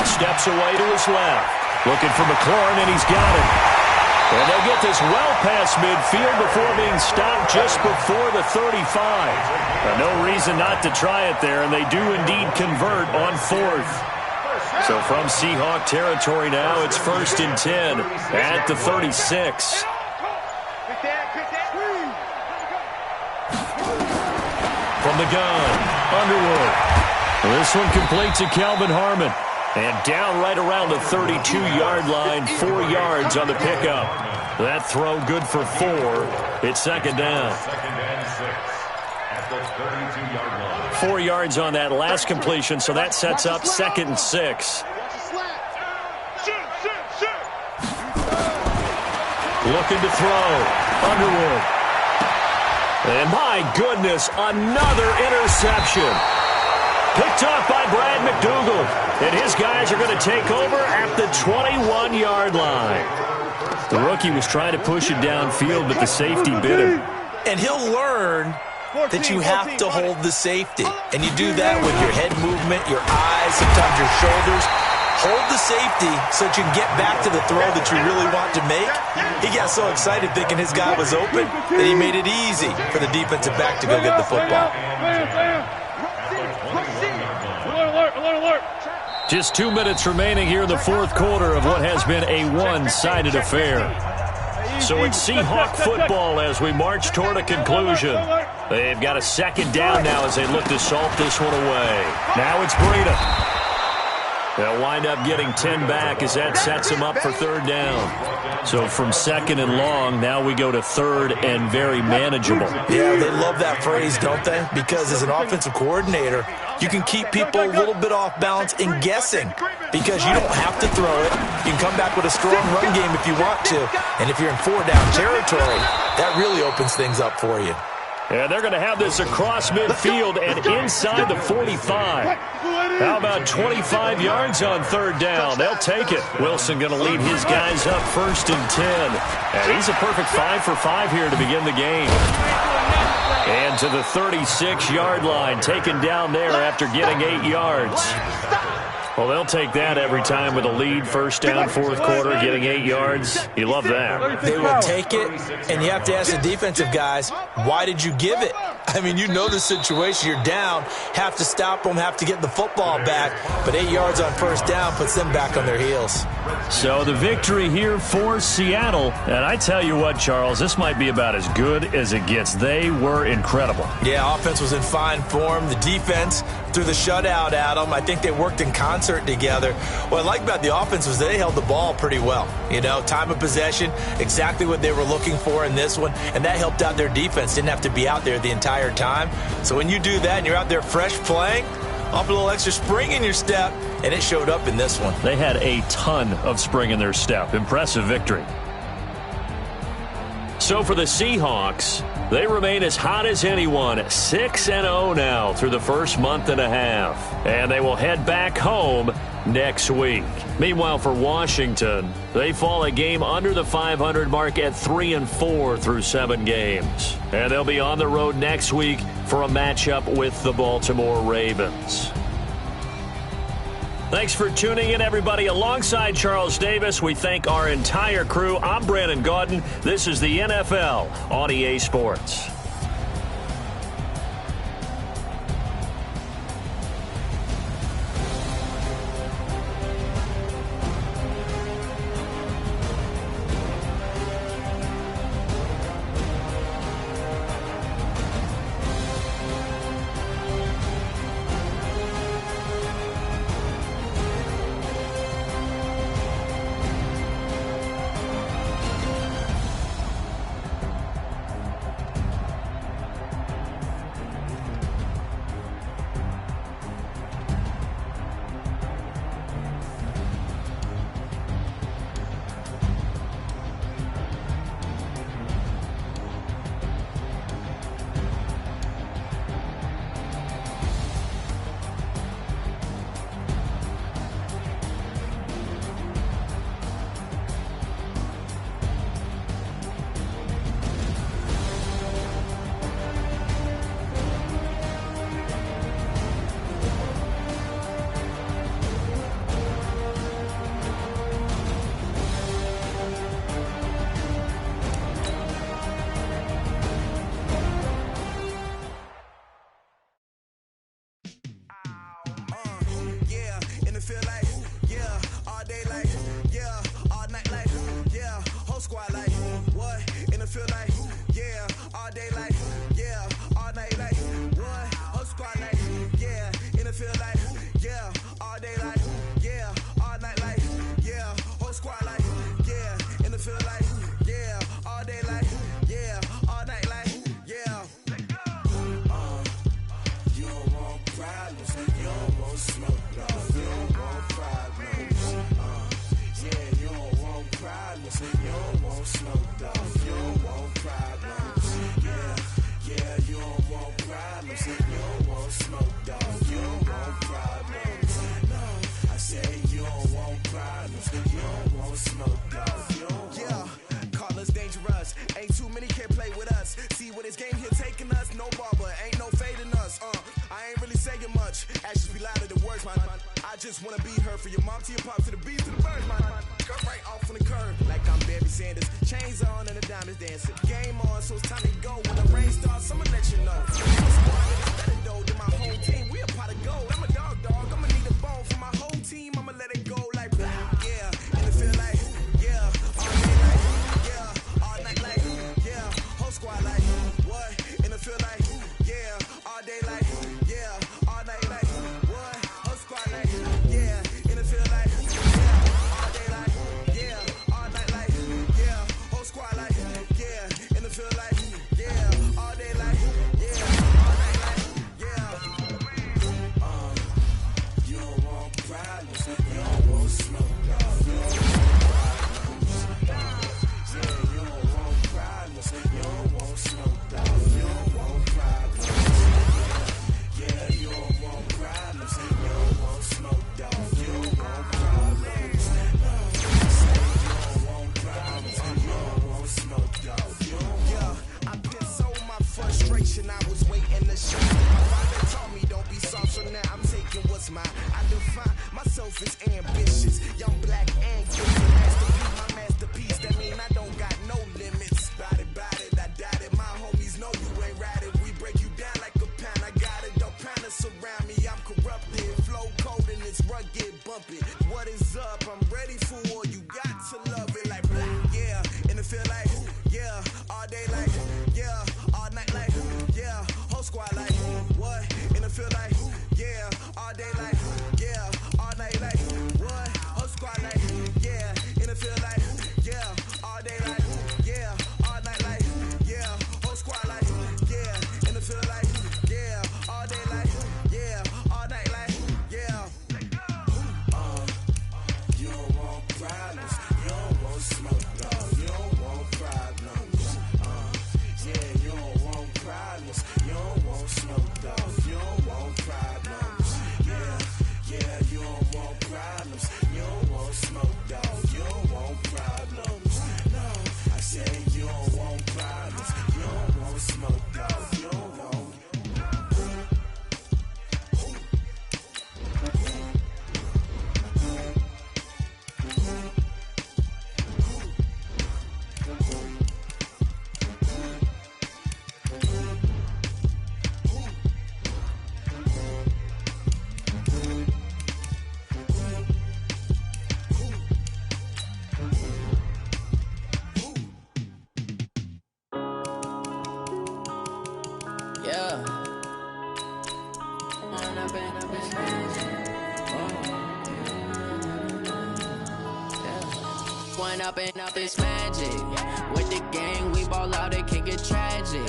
steps away to his left. Looking for McLaurin, and he's got it. And they'll get this well past midfield before being stopped just before the 35. No reason not to try it there, and they do indeed convert on 4th. So from Seahawk territory now, it's 1st and 10 at the 36. From the gun, Underwood. This one complete to Calvin Harmon. And down right around the 32-yard line, 4 yards on the pickup. That throw good for 4. It's second down. 4 yards on that last completion, so that sets up 2nd and 6. Looking to throw, Underwood. And my goodness, another interception. Picked off by Brad McDougal. And his guys are going to take over at the 21-yard line. The rookie was trying to push it downfield, but the safety bit him. And he'll learn that you have to hold the safety. And you do that with your head movement, your eyes, sometimes your shoulders. Hold the safety so that you can get back to the throw that you really want to make. He got so excited thinking his guy was open that he made it easy for the defensive back to go get the football. Just 2 minutes remaining here in the 4th quarter of what has been a one-sided affair. So it's Seahawk football as we march toward a conclusion. They've got a second down now as they look to salt this one away. Now it's Breida. They'll wind up getting 10 back as that sets them up for third down. So from second and long, now we go to third and very manageable. Yeah, they love that phrase, don't they? Because as an offensive coordinator, you can keep people a little bit off balance and guessing because you don't have to throw it. You can come back with a strong run game if you want to. And if you're in 4-down territory, that really opens things up for you. And they're going to have this across midfield and inside the 45. How about 25 yards on third down? They'll take it. Wilson going to lead his guys up 1st and 10. And he's a perfect 5 for 5 here to begin the game. And to the 36-yard line, taken down there after getting 8 yards. Well, they'll take that every time with a lead, 1st down, 4th quarter, getting 8 yards. You love that. They will take it, and you have to ask the defensive guys, why did you give it? I mean, you know the situation. You're down, have to stop them, have to get the football back. But 8 yards on first down puts them back on their heels. So the victory here for Seattle. And I tell you what, Charles, this might be about as good as it gets. They were incredible. Yeah, offense was in fine form. The defense threw the shutout at them. I think they worked in concert together. What I like about the offense was they held the ball pretty well. You know, time of possession, exactly what they were looking for in this one. And that helped out their defense. Didn't have to be out there the entire time. So when you do that and you're out there fresh playing, up a little extra spring in your step, and it showed up in this one. They had a ton of spring in their step. Impressive victory. So for the Seahawks, they remain as hot as anyone, 6-0 now through the first month and a half. And they will head back home next week. Meanwhile, for Washington, they fall a game under the 500 mark at 3-4 through 7 games. And they'll be on the road next week for a matchup with the Baltimore Ravens. Thanks for tuning in, everybody. Alongside Charles Davis, we thank our entire crew. I'm Brandon Gaudin. This is the NFL on EA Sports. Bout it, I doubt it. My homies know you ain't ride it. We break you down. Yeah. One up and up is magic. With the gang, we ball out, it can get tragic.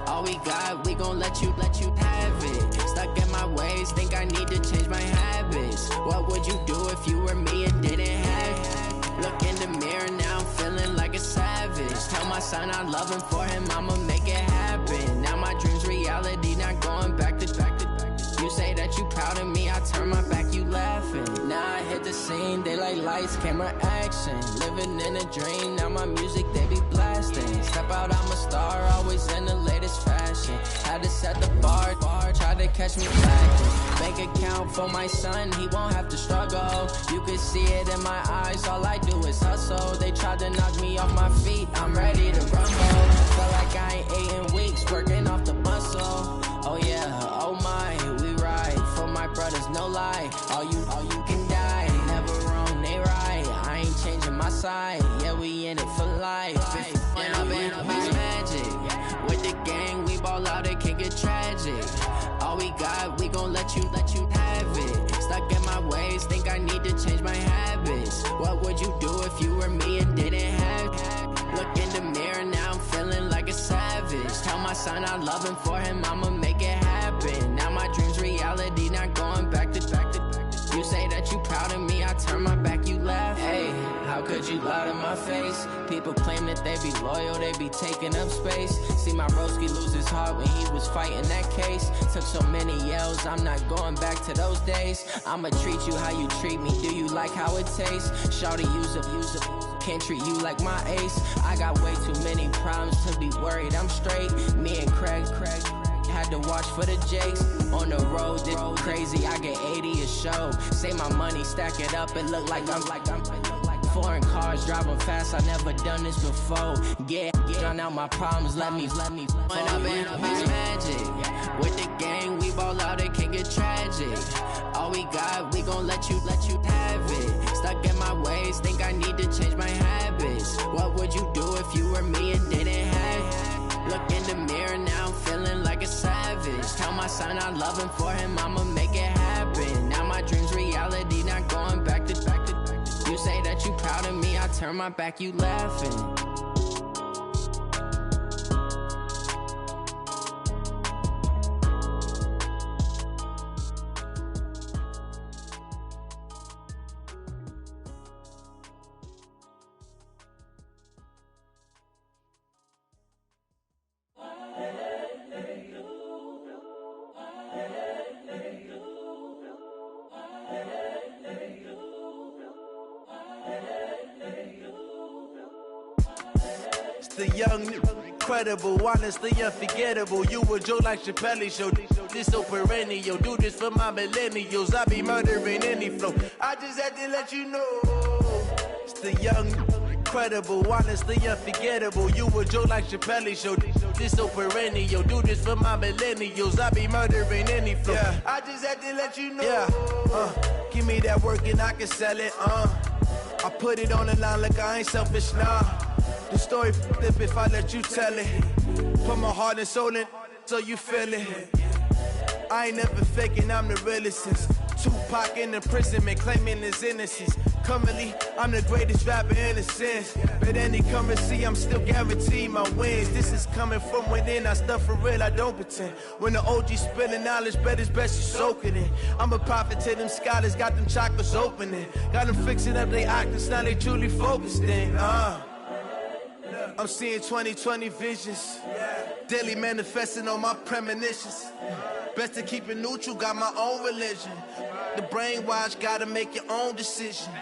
All we got, we gon' let you have it. Stuck in my ways, think I need to change my habits. What would you do if you were me and didn't have it? Look in the mirror, now I'm feeling like a savage. Tell my son I love him, for him I'ma make it happen. Now my dream's reality, not going back to. You say that you proud of me, I turn my back, you laughing. Now I hit the scene, they like lights, camera, action. Living in a dream, now my music, they be blasting. Step out, I'm a star, always in the latest fashion. Had to set the bar, tried to catch me lacking. Bank account for my son, he won't have to struggle. You can see it in my eyes, all I do is hustle. They tried to knock me off my feet, I'm ready to rumble. Feel like I ain't ate in weeks, working off the muscle. Oh yeah, oh my, we ride for my brothers, no lie. All you can die, never wrong, they right. I ain't changing my side, yeah, we in it for life. And I've been magic. With the gang, we ball out, it can get tragic. All we got, we gon' let you have it. Stuck in my ways, think I need to change my habits. What would you do if you were me and didn't have it? Look in the mirror, now I'm feeling like a savage. Tell my son I love him, for him I'ma make it happen. Now my dream's reality, not going back to. You say that you proud of me, I turn my back, you laugh. Hey, how could you lie to my face? People claim that they be loyal, they be taking up space. See my broski lose his heart when he was fighting that case. Took so many yells, I'm not going back to those days. I'ma treat you how you treat me, do you like how it tastes? Shawty, use up, can't treat you like my ace. I got way too many problems to be worried, I'm straight. Me and Craig had to watch for the Jakes. On the road, this crazy, I get 80 a show. Say my money, stack it up, it look like I'm foreign cars, driving fast, I never done this before. Get drown out my problems, let me When I've been magic. With the gang, we ball out, it can get tragic. All we got, we gon' let you have it. Stuck in my ways, think I need to change my habits. What would you do if you were me and didn't have it? Look in the mirror, now I'm feeling like a savage. Tell my son I love him, for him I'ma make it happen. Now my dream's reality, not going back to. You say that you proud of me, I turn my back, you laughing. The young, incredible, honestly unforgettable. You a Joe like Chappelle show. This so perennial. Do this for my millennials. I be murdering any flow. I just had to let you know. It's the young, incredible, honestly unforgettable. You a Joe like Chappelle show. This so perennial. Do this for my millennials. I be murdering any flow. Yeah. I just had to let you know. Yeah. Give me that work and I can sell it. I put it on the line like I ain't selfish, nah. The story f***ed if I let you tell it. Put my heart and soul in so you feel it. I ain't never faking, I'm the realest since Tupac in imprisonment, claiming his innocence. Currently, I'm the greatest rapper in a sense. But any currency, I'm still guaranteed my wins. This is coming from within, I stuff for real, I don't pretend. When the OG spilling knowledge, bet it's best you soak it in. I'm a prophet to them scholars, got them chakras opening. Got them fixing up they octaves, now they truly focused in. I'm seeing 2020 visions, daily manifesting on my premonitions. Best to keep it neutral, got my own religion. The brainwash, gotta make your own decision.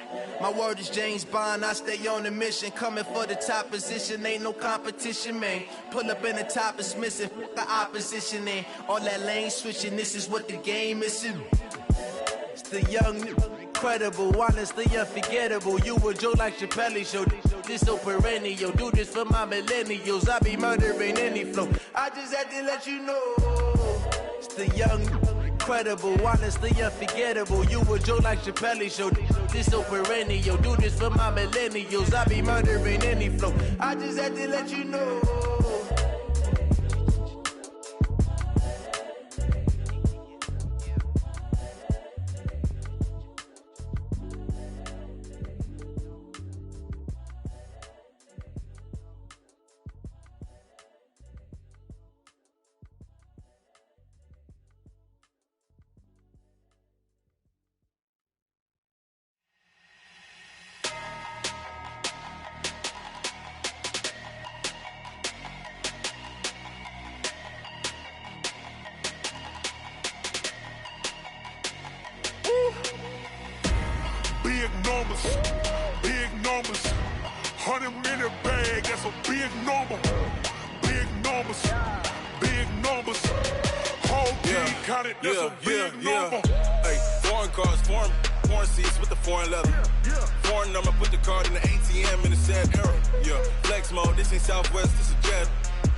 My word is James Bond, I stay on a mission. Coming for the top position, ain't no competition, man. Pull up in the top, it's missing, the opposition in. All that lane switching, this is what the game is. It's the young, incredible, honestly unforgettable. You a Joe like Chappelle show. This so perennial. Do this for my millennials. I be murdering any flow. I just had to let you know. It's the young, incredible, honestly unforgettable. You a Joe like Chappelle show. This so perennial. Do this for my millennials. I be murdering any flow. I just had to let you know. counted, that's a big number. Hey, foreign cars, foreign seats with the foreign leather. Foreign number, put the card in the ATM in the sad era. Yeah, flex mode, this ain't Southwest, this is jet.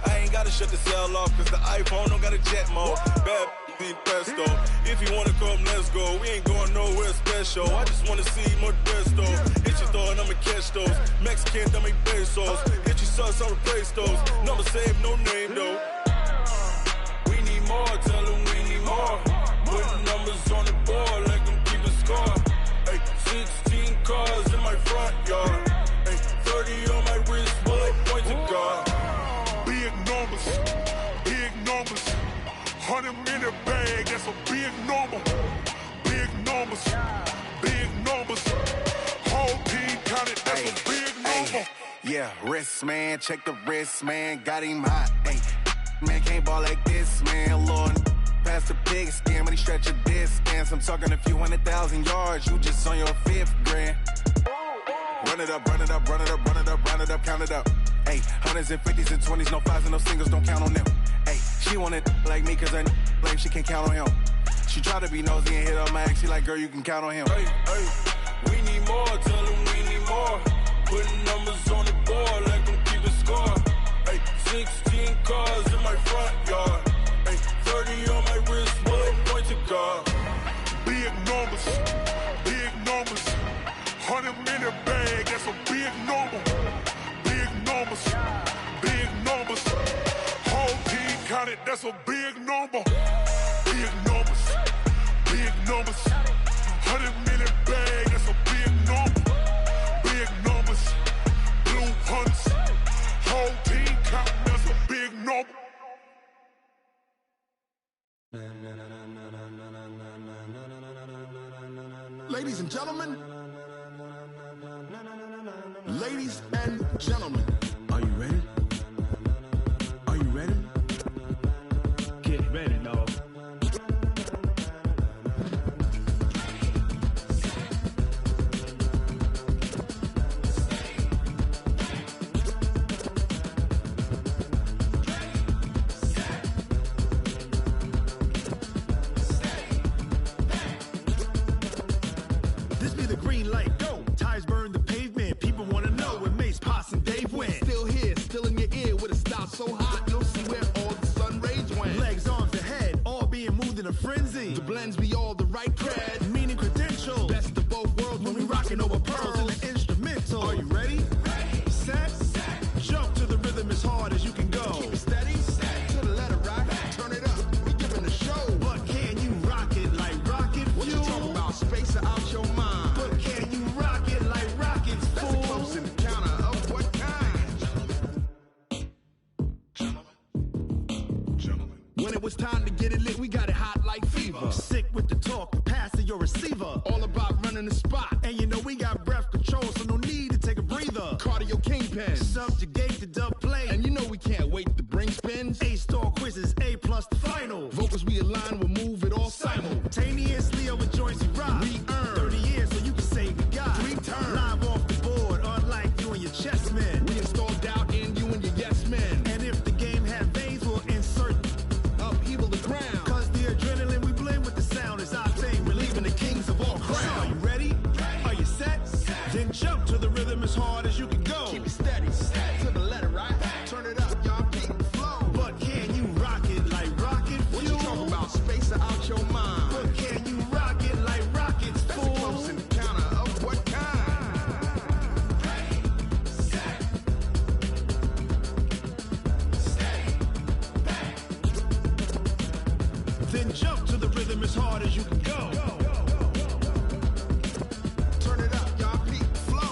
I ain't gotta shut the cell off, cause the iPhone don't got a jet mode. Bad need pesto. If you wanna come, let's go. We ain't going nowhere special. I just wanna see more Desto. Hit your throw and I'ma catch those. Mexican, I'ma make pesos. Hit your sauce, I'ma replace those. Number save, no name though. We need more, tell them we need more. Putting numbers on the board, like them keep a score. Hey, 16 cars in my front yard. Hey, 30 on my wrist, bullet point to God. Big numbers, 100 minute bag, that's a big number. Big numbers, whole team counted, that's a big number. Yeah, wrist man, check the wrist man, got him hot. Ay, man can't ball like this, man. Lord, past the pig skin when he stretch a distance. I'm talking a few 100,000 yards, you just on your 5th grand. Run it up, count it up. Ay, hundreds and 50s and 20s, no 5s and no singles, don't count on them. Ay, she want it like me cause her blame, she can't count on him. She try to be nosy and hit up my ex, she like, girl, you can count on him. Hey, we need more, tell them we need more. Putting numbers on the board, like them keep a score. Hey, 16 cars in my front yard. Hey, 30 on my wrist, bullet point to God. Big numbers, 100 minute bag, that's a big number. Big numbers, whole team counted, that's a big number. Big numbers, 100 minute bag, that's a big number. Big numbers, blue hunts, whole team counting, that's a big number. Ladies and gentlemen, are you ready? Are you ready? Get ready, dog. This be the green light, go. Tires burn the pavement. People wanna know where Mace, Potts, and Dave went. Still here, still in your ear with a style so hot, you'll see where all the sun rays went. Legs, arms, and head, all being moved in a frenzy. The blends be all the right cred, meaning credentials. Best of both worlds when we rockin' over pearls in the instrumental. Are you ready? Set. Jump to the rhythm as hard as you can go. Keep it steady, to the letter right. Turn it up, we giving the show. But can you rock it like rocket fuel? What you talking about? Space out your mind. But can you rock it like rockets, fool? That's a close encounter of what kind? Gentlemen. When it was time to get it lit, we got it hot like fever. Sick with the talk, pass to your receiver. All about running the spot. And you know we got breath control, so no need to take a breather. Cardio kingpin, subjugate the dub play. And you know we can't wait to bring spins. A-star quizzes, A+ the final. Vocals we align, we'll move it all simultaneously over joints we rock. We earn 30 years so you can say we got 3 turns. Live off the board, unlike you and your chess men. We install doubt in you and your yes men. And if the game had veins, we'll insert upheaval the ground. Cause the adrenaline we blend with the sound is our thing. Relieving the kings of all crowns. So are you ready? Are you set? Then jump to the rhythm as hard as you can go. Keep it steady, to the letter right. Turn it up, y'all keep the flow. But can you rock it like rocket fuel? What you talking about? Space out your mind. But can you rock it like rockets, fool? That's a close encounter of what kind? Then jump to the rhythm as hard as you can go. Turn it up, y'all keep the flow.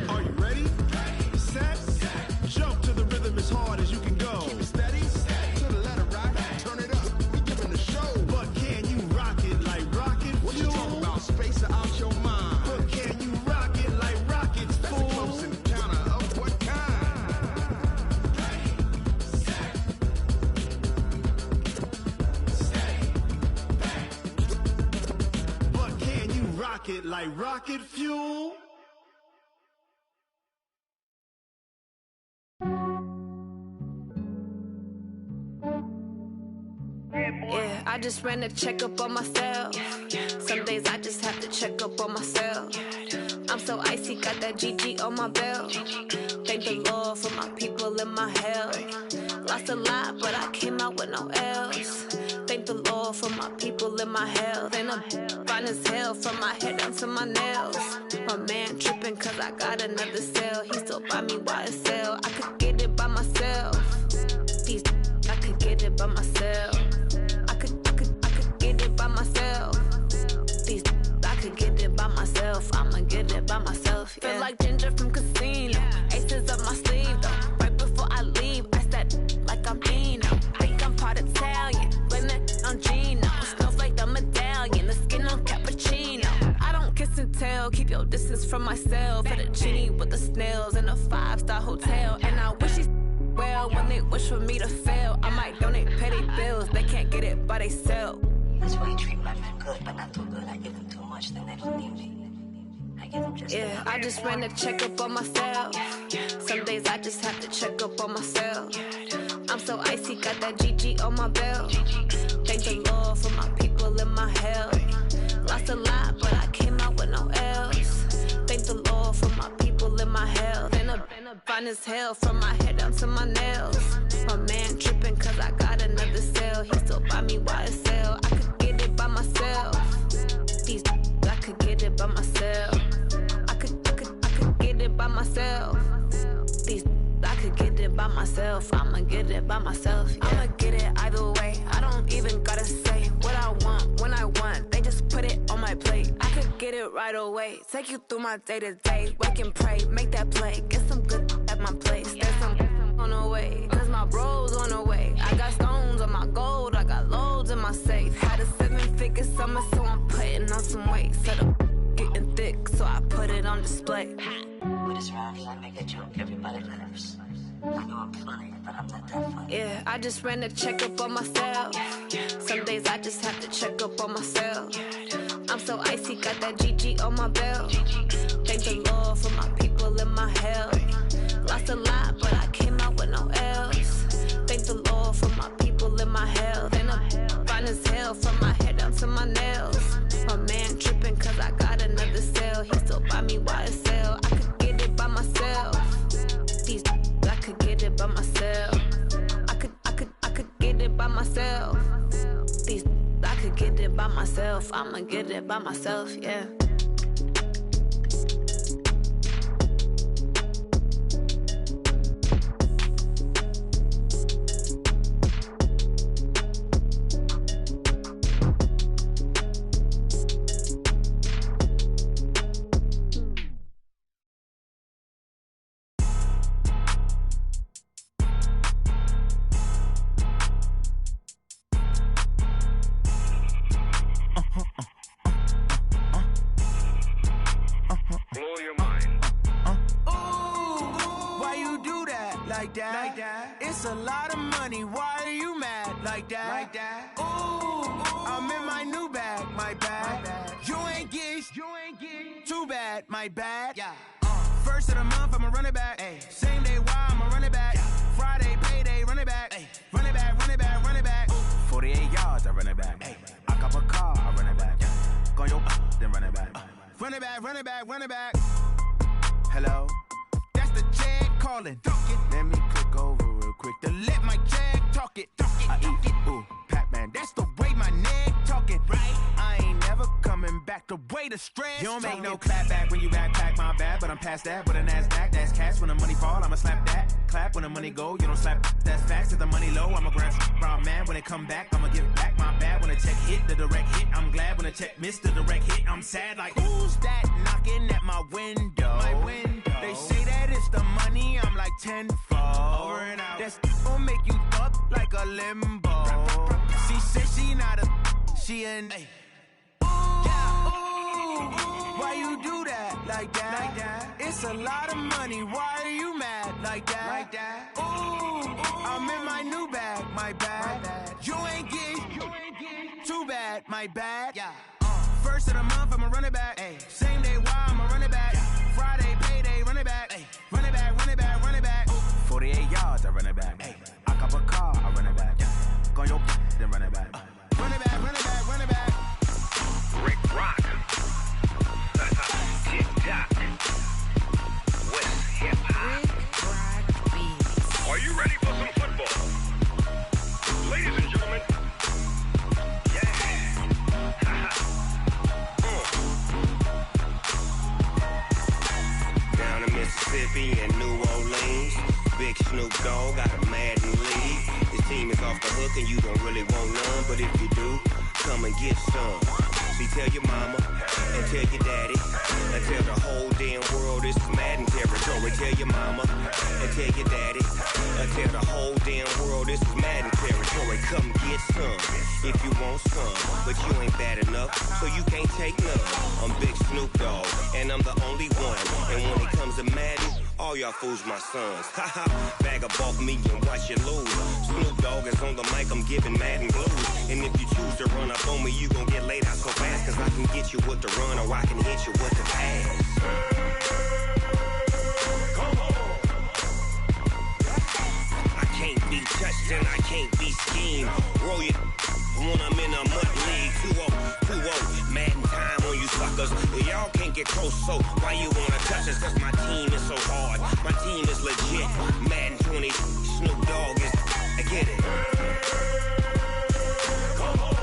Are you ready? Set. Jump to the rhythm as hard as you can go. Keep it steady, to the letter right. it like rocket fuel. Yeah, I just ran a checkup on myself. Some days I just have to check up on myself. I'm so icy, got that GG on my belt. Thank the Lord for my people and my health. Lost a lot, but I came out with no L's. Thank the Lord for my people and my health. And I'm fine as hell from my head down to my nails. My man tripping cause I got another cell. He still buy me YSL. I could get it by myself. These I could get it by myself. I could get it by myself. These I could get it by myself. I'ma get it by myself. Yeah. Feel like Ginger from Casino. Aces up my sleeve though. Right before I leave, I step like I'm Dino. Think I'm part Italian. Blame that on Gino. Snowflake the medallion. The skin on cappuccino. I don't kiss and tell. Keep your distance from myself. Fettuccine with the snails in a 5-star hotel. And I wish he's well when they wish for me to fail. I might donate petty bills. They can't get it by themselves. That's why you treat my men good, but not too good. I give them too much, then they don't need me. I give them just yeah, I just ran a checkup on myself. Some days I just have to check up on myself. I'm so icy, got that GG on my belt. Thank the Lord for my people and my health. Lost a lot, but I came out with no L's. Thank the Lord for my people and my health. And I'm fine as hell from my head down to my nails. My man tripping cause I got another cell. He still buy me YSL. I could get it by myself. These I could get it by myself. I could get it by myself. These I could get it by myself. I'ma get it by myself. Yeah. I'ma get it either way. I don't even gotta say what I want when I want. They just put it on my plate. I could get it right away. Take you through my day to day. Wake and pray, make that play. Get some good at my place. There's some on the way. Cause my bros on the way. I got stones on my gold. I got loads in my safe. Had a 7-figure summer, so I'm putting on some weight. Set up getting thick, so I put it on display. With this round here, I make a joke. Everybody laughs. I know I'm funny, but I'm not that funny. Yeah, I just ran a checkup on myself. Some days I just have to check up on myself. I'm so icy, got that GG on my belt. Thank the Lord for my people and my health. Lost a lot, but I came out with no L's. Thank the Lord for my people and my health. And I'm fine as hell from my head down to my nails. My man tripping cause I got another cell. He still buy me YSL. I could get it by myself. These I could get it by myself. I could get it by myself. These I could get it by myself. I'ma get it by myself, yeah. It's a lot of money, why are you mad like that? Ooh, I'm in my new bag, my bad. You ain't get too bad, my bad. First of the month, I'ma run it back. Same day, why I'ma run it back. Friday, payday, run it back. Run it back, run it back, run it back. 48 yards, I run it back. I cop a car, I run it back. Go your then run it back. Run it back, run it back, run it back. Hello? That's the check calling. Let me click over real quick to let my check talk it. I eat it, ooh, Pac-Man. That's the way my neck talking. Right? I ain't never coming back the way the stress. You don't make no clap back when you backpack, my bad, but I'm past that. With a NASDAQ, that's cash. When the money fall, I'ma slap that. Clap when the money go, you don't slap. That's facts. If the money low, I'ma grab brown man. When it come back, I'ma give back my bad. When the check hit, the direct hit. I'm glad when the check missed the direct hit. I'm sad like, who's that knocking at my window? My window. They say that it's the money, I'm like tenfold. Over and out. That's gon' make you up like a limbo. She said she not a, she an. Ooh, why you do that like that? It's a lot of money, why are you mad like that? Ooh, I'm in my new bag, my bad. You ain't get too bad, my bad. First of the month, I'ma run it back. Ay. Same day, why I'ma run it back. Friday, payday, run it back. Ay. Run it back, run it back, run it back. 48 yards, I run it back. Ay. I cop a car, I run it back. Go on your then run it back. Run it back, run it back, run it back. Rick Rock. Tick-tock. West hip-hop. Are you ready for some football? Ladies and gentlemen. Yeah. Down in Mississippi and New Orleans, Big Snoop Dogg got a Madden league. His team is off the hook and you don't really want none, but if you do, come and get some. See, tell your mama and tell your daddy and tell the whole damn world this is Madden territory. Tell your mama and tell your daddy and tell the whole damn world this is Madden territory. Come get some if you want some, but you ain't bad enough, so you can't take none. I'm Big Snoop Dogg and I'm the only one. And when it comes to Madden, all y'all fools my sons. Haha, bag up off me and watch you lose. Snoop Dogg is on the mic, I'm giving Madden blues. And if you choose to run up on me, you gon' get laid out so fast. Cause I can get you with the run or I can hit you with the pass. Come on. I can't be touched and I can't be schemed. Roll it when I'm in a mud league. 2-0, Madden time on you suckers. Y'all can't get close, so why you wanna touch us? Cause my team is so hard, my team is legit. Madden 20, Snoop Dogg is, I get it. Come on.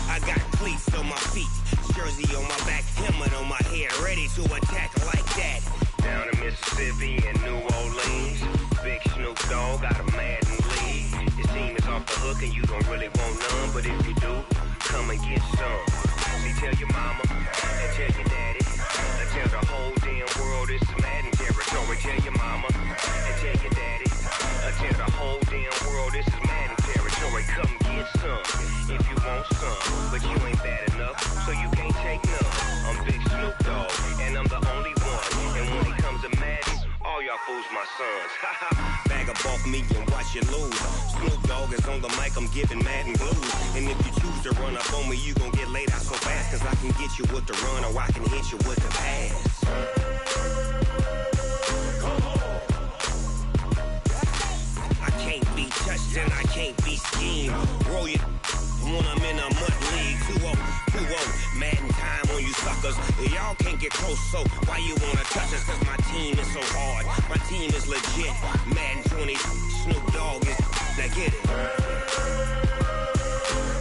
I got cleats on my feet, jersey on my back, helmet on my head, ready to attack like that. Down in Mississippi and New Orleans, Big Snoop Dogg got a Madden league. His team is off the hook and you don't really want none, but if you do, come and get some. See, tell your mama and tell your daddy and tell the whole damn world this is Madden territory. Tell your mama and tell your daddy and tell the whole damn world this is Madden territory. Come get some if you want some, but you ain't bad enough, so you can't take none. I'm Big Snoop Dogg and I'm the only one. And when it comes to Madden, all y'all fools my sons. Bag up off me and watch you lose. Snoop Dogg is on the mic, I'm giving Madden blues. And if you choose to run up on me, you gon' get laid out so fast. Cause I can get you with the run or I can hit you with the pass. Come on. I can't be touched and I can't be schemed. Roll it when I'm in a mud league. 2-0, Madden time on you suckers. Y'all can't get close, so why you wanna touch us? Cause my team is so hard, my team is legit. Madden 20, Snoop Dogg is, now get it.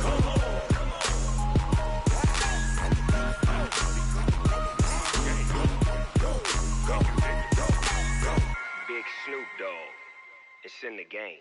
Come on. Go. Big Snoop Dogg, it's in the game.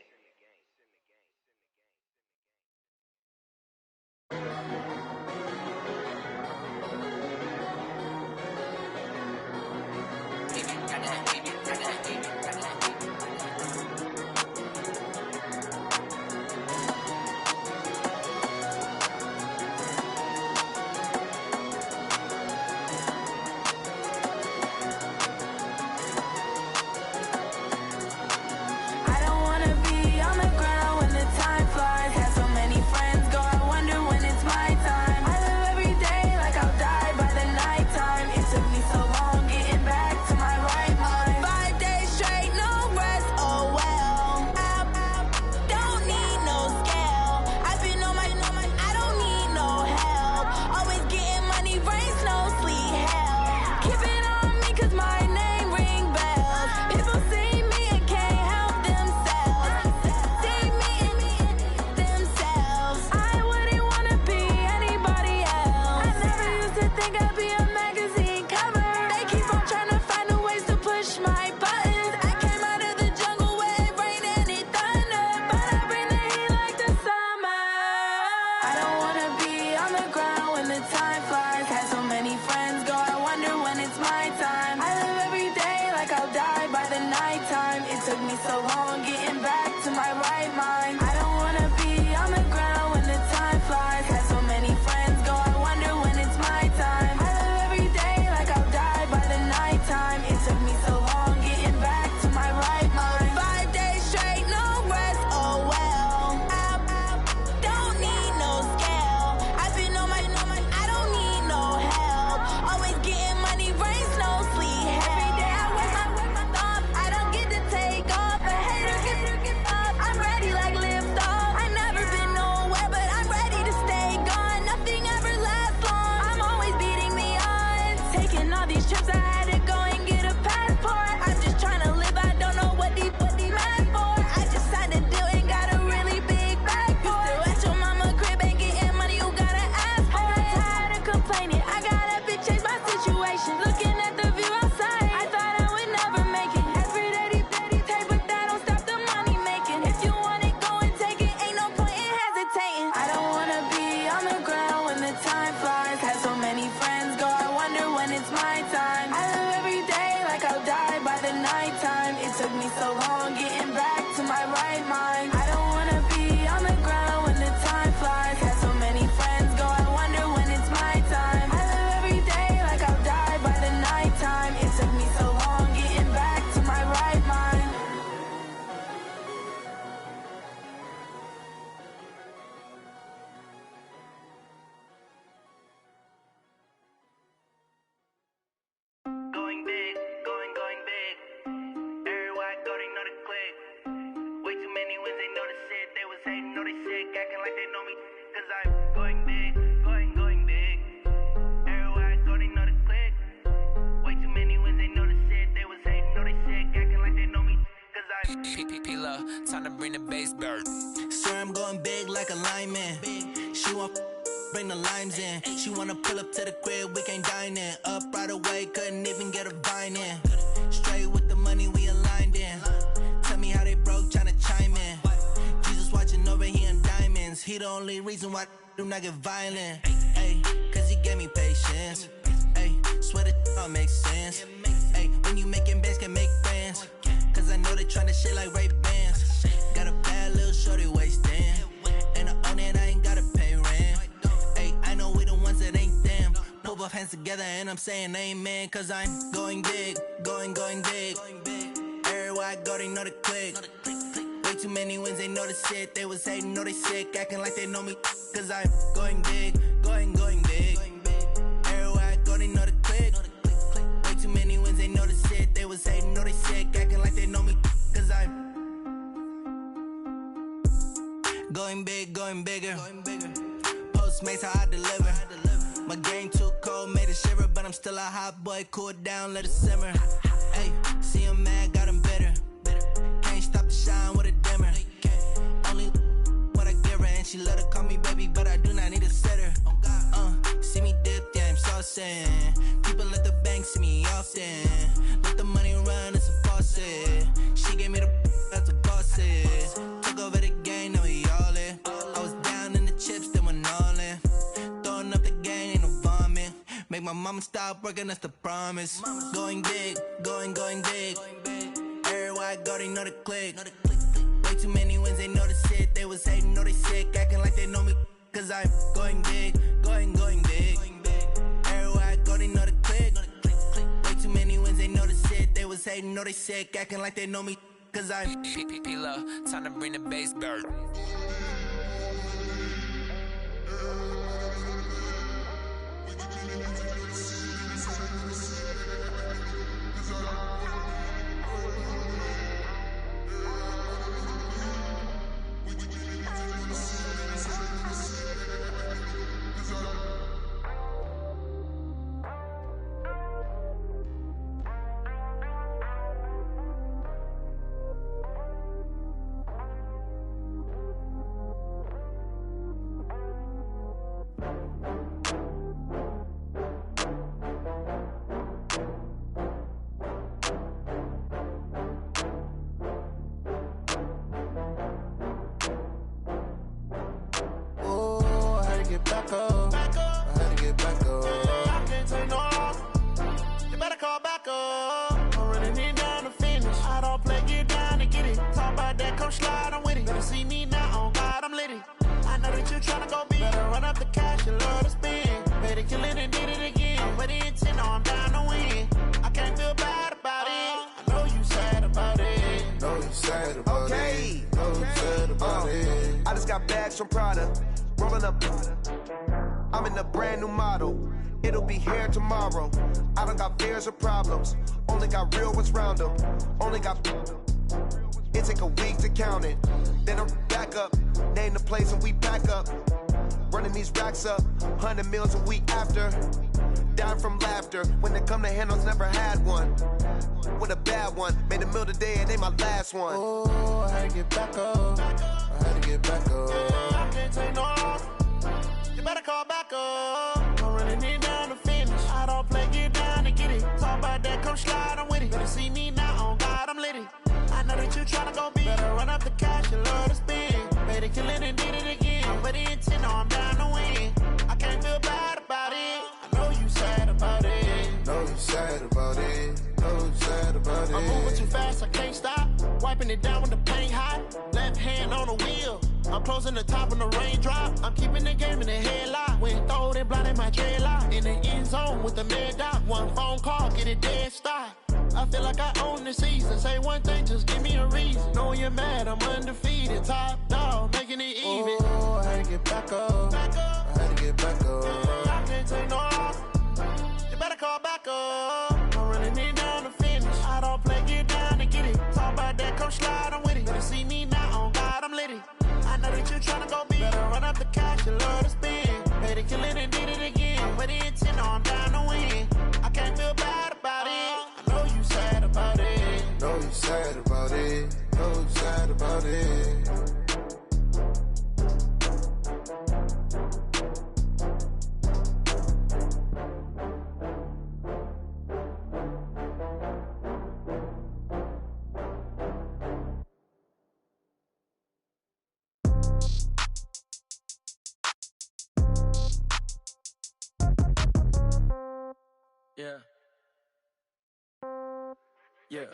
Time to bring the bass bird. Swear I'm going big like a lineman. She want bring the limes in. She wanna pull up to the crib, we can't dine in. Up right away, couldn't even get a vine in. Straight with the money we aligned in. Tell me how they broke, tryna chime in. Jesus watching over here in diamonds. He the only reason why I do not get violent. Ay, cause he gave me patience. Ay, swear that all makes sense. Ay, when you making bands, can make friends. Cause I know they tryna shit like Ray-Bans. Got a bad little shorty wasting. And I own it, I ain't gotta pay rent. Ay, I know we the ones that ain't them. Put both hands together and I'm saying amen. Cause I'm going big, going big. Everywhere I go, they know the click. Way too many wins, they know the shit. They was hating, know they sick, acting like they know me. Cause I'm going big, going big. Everywhere I go, they know the click. Way too many wins, they know the shit. They was hating, know they sick, acting like they know me. Cause I'm going big, going bigger. Postmates how I deliver. My game too cold, made it shiver. But I'm still a hot boy, cool down, let it simmer. Hey, see him mad, got him bitter. Can't stop the shine with a dimmer. Only what I give her, and she let her call me baby, but I do not need a sitter. See me dip, yeah, I'm saucing. People at the bank see me often. Let the money run, it's a faucet. She gave me the that's a faucet. Took over the game, now we all in. I was down in the chips, then went all in. Throwing up the game, ain't no vomit. Make my mama stop working, that's the promise. Going big, going big. Everywhere I go, they know the click. Way too many wins, they know the shit. They was hating, know they sick, acting like they know me. Cause I'm going big, going big. Everywhere I go, they know the click. Way too many wins, they know the shit. They was hating, know they sick, acting like they know me. Cause I'm time to bring the bass bird. back up. I had to get back up. I can't take no loss. You better call back up. I'm running it down to finish. I don't play, get down to get it. Talk about that, come slide, I'm with it. Better see me now, on God, I'm litty. I know that you tryna go big. Better run up the cash, you love to spend. Better kill it and did it again. I'm with the intent, no, I'm down to win. I can't feel bad about it. I know you sad about it. Know you sad about it. Know you sad about it. I just got bags from Prada. Rolling up. I'm in a brand new model. It'll be here tomorrow. I don't got fears or problems. Only got real ones round them. Only got. It take a week to count it. Then I'm back up. Name the place and we back up. Running these racks up. 100 meals a week after. Down from laughter. When they come to handles, never had one. With a bad one. Made a meal today and they my last one. Oh, I had to get back up. I had to get back up. I can't take no loss. You better call back up. I'm running it down to finish. I don't play, get down to get it. Talk about that, come slide, I'm with it. Better see me now, on God, I'm litty. I know that you tryna go big. Better run up the cash, you love to spend. Better kill it and did it again. I'm with the intent, no, I'm down to win. I can't feel bad about it. I know you sad about it. Know you sad about it. Know you sad about it. I'm moving too fast, I can't stop. Wiping it down when the paint hot. Left hand on the wheel. I'm closing the top when the raindrop. I'm keeping the game in the headlock. When throwed and blinded my dreadlock. In the end zone with the mad dot. One phone call, get it dead stop. I feel like I own the season. Say one thing, just give me a reason. Knowing you're mad, I'm undefeated. Top dog, making it even. Oh, I had to get back up. I had to get back up. I can't take no loss. You better call back up. I'm running it down to finish. I don't play, get down to get it. Talk about that, come slide, I'm with it. Better see me now, on God, I'm litty. I know that you tryna go big. Better run up the cash, you love to spend. Better kill it and did it again. I'm with the intent, no, I'm down to win. I can't feel bad about it. I know you sad about it. Know you sad sad about it. So sad about it. Yeah. Yeah.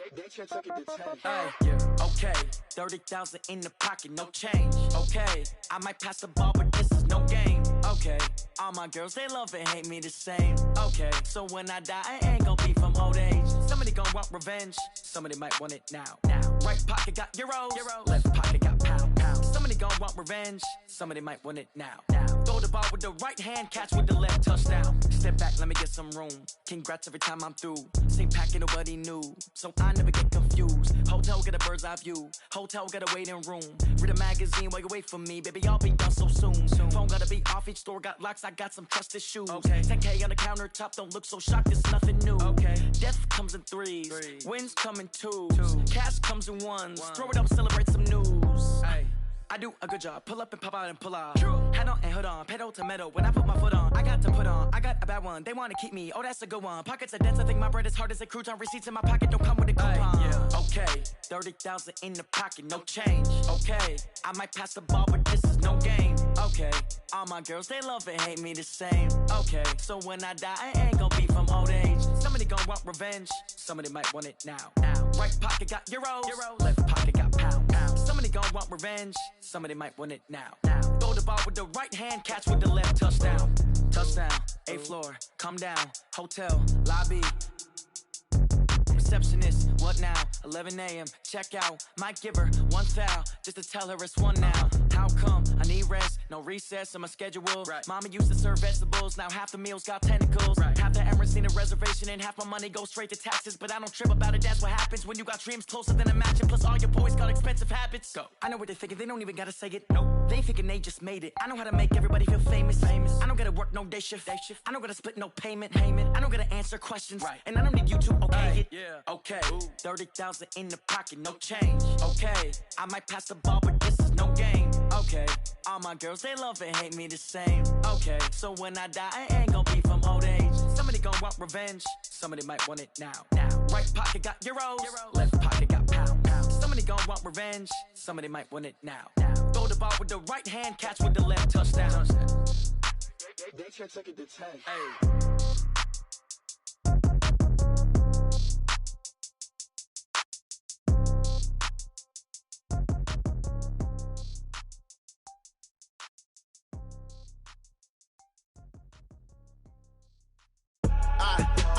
Hey, yeah. Okay. 30,000 in the pocket, no change. Okay. I might pass the ball, but this is no game. Okay. All my girls, they love and hate me the same. Okay. So when I die, I ain't gonna be from old age. Somebody gonna want revenge. Somebody might want it now. Right pocket got euros. Left pocket got pound. Somebody gonna want revenge. Somebody might want it now. Throw the ball with the right hand, catch with the left, touchdown. Step back, let me get some room. Congrats every time I'm through. Same packet, nobody knew. So I never get confused. Hotel get a bird's eye view. Hotel get a waiting room. Read a magazine while you wait for me. Baby, I'll be done so soon. Phone gotta be off, each store got locks. I got some trusted shoes. Okay. 10K on the countertop, don't look so shocked, it's nothing new. Okay. Death comes in threes. Wins come in twos. Cash comes in ones. Throw it up, celebrate some news. Hey. I do a good job, pull up and pop out and pull off. Head on and hood on, pedal to metal. When I put my foot on, I got to put on. I got a bad one, they wanna keep me, oh that's a good one. Pockets are dense, I think my bread is hard as a crouton. Receipts in my pocket don't come with a coupon. Yeah. Okay, 30,000 in the pocket, no change. Okay, I might pass the ball, but this is no game. Okay, all my girls, they love and hate me the same. Okay, so when I die, I ain't gonna be from old age. Somebody gonna want revenge, somebody might want it now. Right pocket got euros, left pocket got pound. Somebody gonna want revenge, somebody might want it now. Throw the ball with the right hand, catch with the left, touchdown. Touchdown, 8th floor, come down, hotel, lobby. Receptionist, what now? 11 a.m., check out. Might give her one foul, just to tell her it's one now. How come? I need rest, no recess in my schedule. Mama used to serve vegetables, now half the meals got tentacles. Half the Emirates need a reservation and half my money goes straight to taxes. But I don't trip about it, that's what happens when you got dreams closer than a matching. Plus all your boys got expensive habits. Go. I know what they're thinking, they don't even gotta say it. Nope. They thinking they just made it. I know how to make everybody feel famous. I don't gotta work no day shift. I don't gotta split no payment. I don't gotta answer questions. And I don't need you to okay it. Okay, 30,000 in the pocket, no change. Okay, I might pass the ball, but this is no game. Okay, all my girls, they love and hate me the same. Okay, so when I die, I ain't gonna be from old age. Somebody gonna want revenge, somebody might want it now. Right pocket got euros, left pocket got pound. Somebody gonna want revenge, somebody might want it now. Throw the ball with the right hand, catch with the left, touchdown. They can't take it to 10. Hey.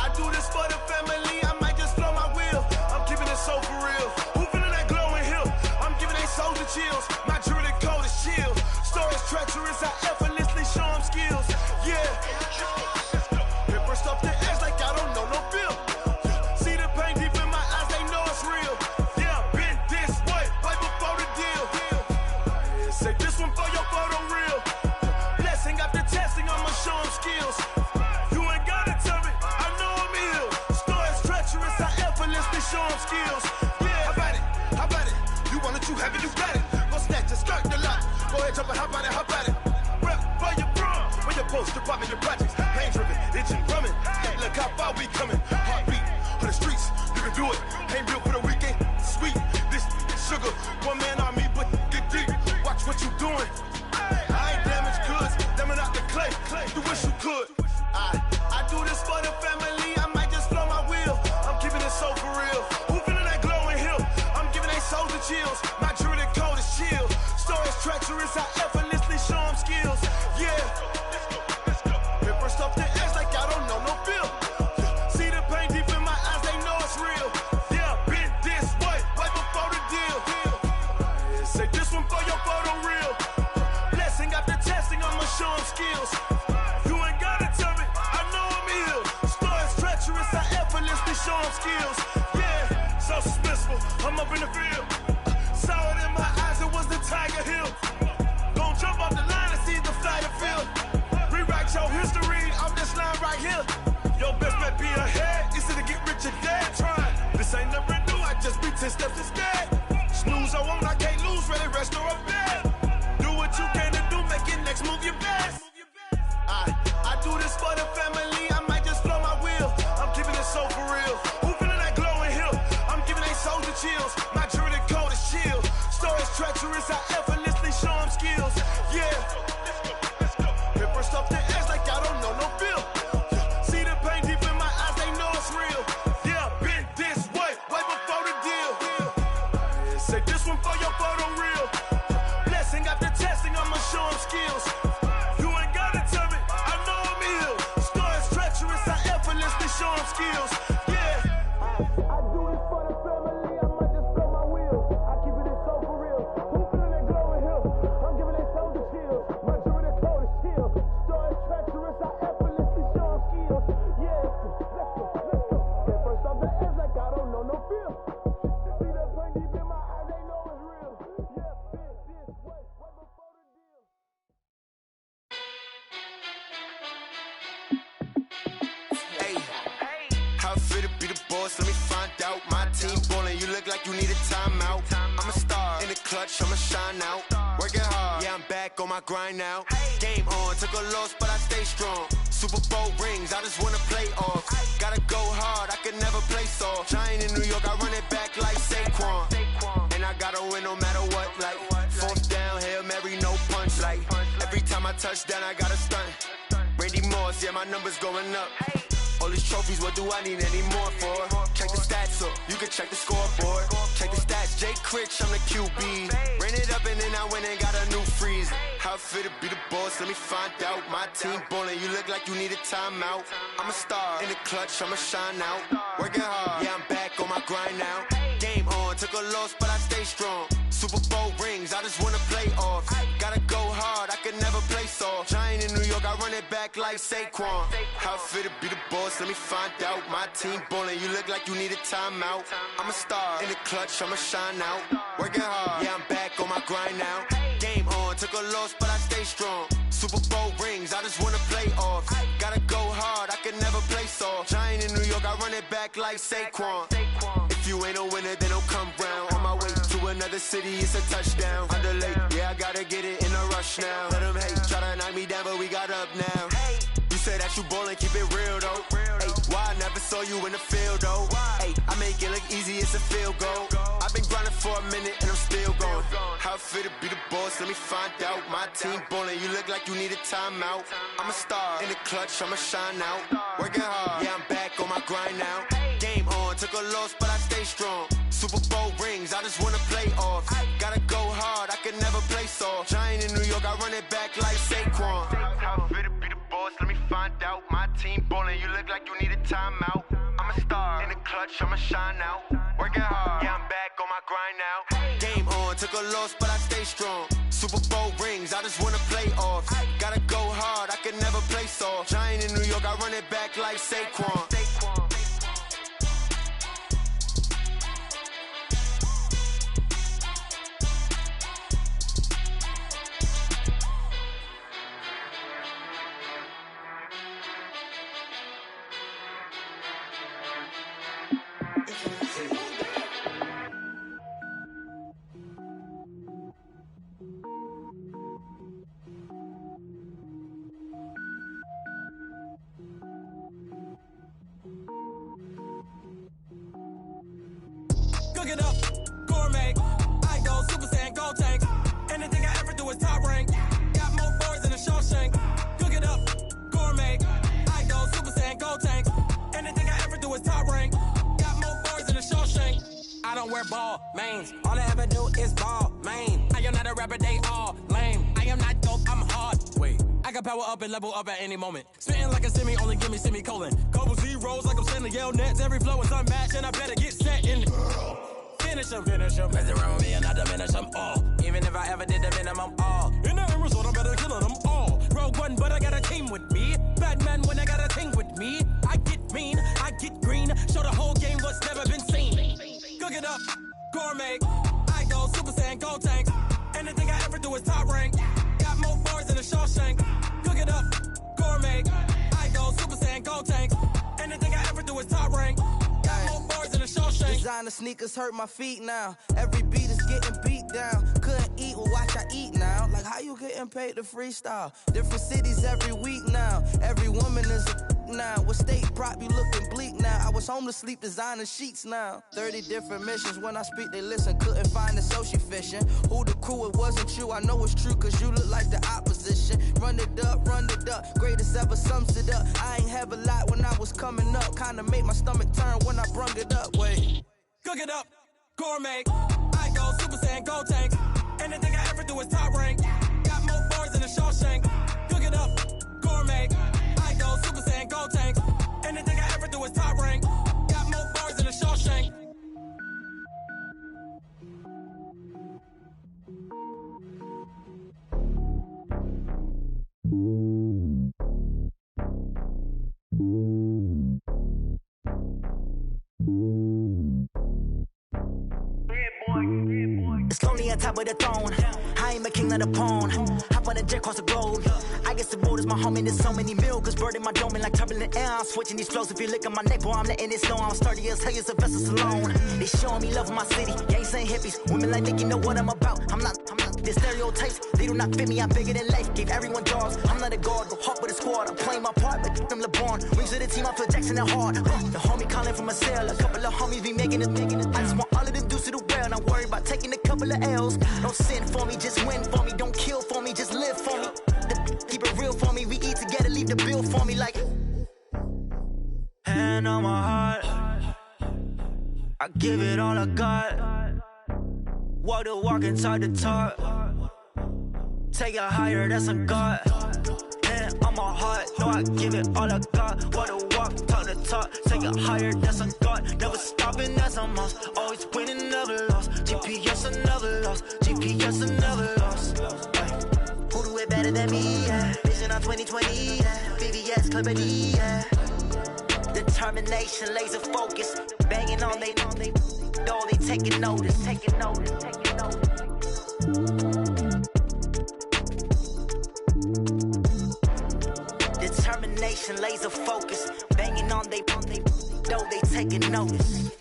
I do this for the family, I might just blow my wheel. I'm keeping it so for real. Who feeling that glowing hill? I'm giving they soldier chills. My jewelry code is chill. Stories treacherous, I effortlessly show them skills. Yeah. Hit burst off the edge like I don't know no feel. See the pain deep in my eyes, they know it's real. Yeah, been this way, right before the deal. Say this one for your photo reel. Blessing after testing, I'ma show them skills. Show them skills. Yeah, how about it? You want it, you have it, you got it. Go snatch it, skirt the lot. Go ahead, jump it, how about it? Rep for your bro, for your post, department, your projects. Pain driven, itching, drumming. Look how far we coming. Heartbeat for the streets, you can do it. Ain't built for the weekend, sweet. This sugar, one man army, but get deep. Watch what you doing. I ain't damaged goods, damn it out the clay. You wish you could. I do this for the family, I might just blow my wheel. I'm keeping it so for real. Who feeling that glowing hill? I'm giving they soldier chills. My jewelry code is chill. Stories treacherous, I effortlessly show them skills. Yeah. Hit first off the edge like I don't know no feel. See the pain deep in my eyes, they know it's real. Yeah, been this way, right before the deal. Say this one for your photo reel. Blessing after testing, I'ma show them skills. Show them skills, yeah, so suspenseful. I'm up in the field, saw it in my eyes, it was the Tiger Hill. Gon' jump off the line and see the flight of field. Rewrite your history off this line right here. Your best bet be ahead, easy to get rich or dead trying. This ain't never new, I just be 10 steps rest instead. Snooze, I won't, I can't lose, ready, rest or up bed. Do what you can to do, make your next move your best. I do this for the family, I might just flow my wheel. I'm keeping it so for real. Who feeling that glowing hill? I'm giving they soldier chills. My jewelry cold is chill. Stories treacherous, I effortlessly show them skills. Yeah. Hit first off the edge like I don't know no feel. See the pain deep in my eyes, they know it's real. Yeah, been this way before the deal. Say this one for your photo reel. Blessing after testing, I'ma show them skills. You ain't gotta tell me, I know I'm ill. Stories treacherous, I effortlessly show them skills. Yeah. I do this for the family, I might just blow my wheel. I keep it so for real. Who feeling that glowing hill? I'm giving they soldier chills. My jewelry cold is chill. Stories treacherous, I effortlessly show them skills. Yeah, let's go. Get first off the edge like I don't know no feel. See that pain deep in my eyes, they know it's real. Yeah, been this way before the deal. Hey, how fit to be the boss? Let me find out. My team ballin', you look like you need a timeout. I'm a star in the clutch, I'ma shine out. Working hard, yeah, I'm back on my grind now. Game on, took a loss, but I stay strong. Super Bowl rings, I just wanna play off. Gotta go hard, I could never play soft. Giant in New York, I run it back like Saquon. And I gotta win no matter what, like fourth down, Hail Mary, no punch. Like every time I touch down, I gotta stunt. Randy Moss, yeah, my numbers going up. All these trophies, what do I need any more for? Check the stats up, you can check the scoreboard. Check the stats, Jake Critch, I'm the QB. Ran it up and then I went and got a new freeze. How fit to be the boss, let me find out. My team ballin', you look like you need a timeout. I'm a star in the clutch, I'ma shine out. Working hard, yeah, I'm back on my grind now. Game on, took a loss, but I stay strong. Super Bowl rings, I just wanna play off. Gotta go hard, I could never play soft. Giant in New York, I run it back like Saquon. How fit to be the boss, let me find out. My team ballin', you look like you need a timeout. I'm a star in the clutch, I'ma shine out. Working hard, yeah, I'm back on my grind now. Game on, took a loss, but I stay strong. Super Bowl rings, I just wanna play off. Gotta go hard, I could never play soft. Giant in New York, I run it back like Saquon. If you ain't a winner, then don't come round. On my way to another city, it's a touchdown. Underlay, yeah, I gotta get it in a rush now. Let them hate, try to knock me down, but we got up now. You say that you ballin', keep it real though. Hey, why I never saw you in the field though? Hey, I make it look easy, it's a field goal. I've been grinding for a minute and I'm still going. How fit to be the boss, let me find out. My team ballin', you look like you need a timeout. I'm a star in the clutch, I'ma shine out. Working hard, yeah, I'm back on my grind now. Game on, took a loss, but I stay strong. Super Bowl rings, I just wanna play off. Gotta go hard, I could never play soft. Giant in New York, I run it back like Saquon. How fit to be the boss, let me find out. My team ballin', you look like you need a timeout. I'm a star in the clutch, I'ma shine out. Working hard, yeah, I'm back on my grind now. Game on, took a loss, but I stay strong. Super Bowl rings, I just wanna play off. Gotta go hard, I could never play soft. Giant in New York, I run it back like Saquon. Cook it up, gourmet. I go Super Saiyan, gold tank. Anything I ever do is top rank. Got more boards than a Shawshank. Cook it up, gourmet. I go Super Saiyan, gold tank. Anything I ever do is top rank. Got more boards than a Shawshank. I don't wear ball mains. All I ever do is ball main. I am not a rapper, they all lame. I am not dope, I'm hard. Wait, I got power up and level up at any moment. Spitting like a semi, only give me semicolon. Couple zeros like I'm sending yell nets. Every flow is unmatched and I better get set in. Finish them. Mess around with me and I diminish them all. Even if I ever did the minimum all. In the end result, I better kill them all. Rogue One, but I got a team with me. Batman when I got a team with me. I get mean, I get green. Show the whole game what's never been seen. Cook it up, gourmet. I go Super Saiyan, gold tank. Anything I ever do is top rank. Got more bars than a Shawshank. Cook it up, gourmet. I go Super Saiyan, gold tank. Anything I ever do is top rank. Got more bars than a Shawshank. Designer sneakers hurt my feet now. Every beat is getting beat down. Couldn't eat, well watch I eat now. Like how you getting paid to freestyle? Different cities every week now. Every woman is a now. What state prop you looking bleak now? I was homeless, sleep designing sheets now. 30 different missions. When I speak, they listen. Couldn't find the social fishing. Who the crew? It wasn't you. I know it's true, cause you look like the opposition. Run it up, greatest ever sums it up. I ain't have a lot when I was coming up. Kinda made my stomach turn when I brung it up. Wait. Cook it up, gourmet. I go Super Saiyan, go tank. Anything I ever do is top rank. Got more bars than a Shawshank. Cook it up, gourmet. I go Super Saiyan, go tank. Anything I ever do is top rank. Got more bars than a Shawshank. It's lonely on top of the throne. I ain't a king of the pawn. Hop on a jet across the globe. I guess the road is my home and there's so many milkers burning my dome like turbulent air. I'm switching these flows. If you look at my neck, boy, I'm letting it snow. I'm sturdy as hell, it's a vessel alone. They showing me love in my city. Gangs ain't hippies. Women like Nick, you know what I'm about. I'm not. The stereotypes, they do not fit me. I'm bigger than life. Gave everyone jaws. I'm not a guard, go hard with a squad. I'm playing my part, but I'm LeBron. Wings of the team, I feel Jackson and hard. The homie calling from a cell. A couple of homies be making it. I just want all of them dudes to the well. Not worried about taking a couple of L's. Don't sin for me, just win for me. Don't kill for me, just live for me. Keep it real for me. We eat together, leave the bill for me like. Hand on my heart, I give it all I got. Walk the walk and talk the talk. Take it higher, that's a God. Hand on my heart, no, I give it all I got. Walk the walk, talk the talk. Take it higher, that's a God. Never stopping, that's a must. Always winning, never lost. GPS, I never lost. GPS, I never lost. Who do it better than me? Yeah. Vision on 2020. Yeah. VVS, Clarity. Yeah. Determination, laser focus. Banging on they. No, they taking notice. Taking notice. Taking notice. Determination, laser focus. Banging on they. No, they taking notice.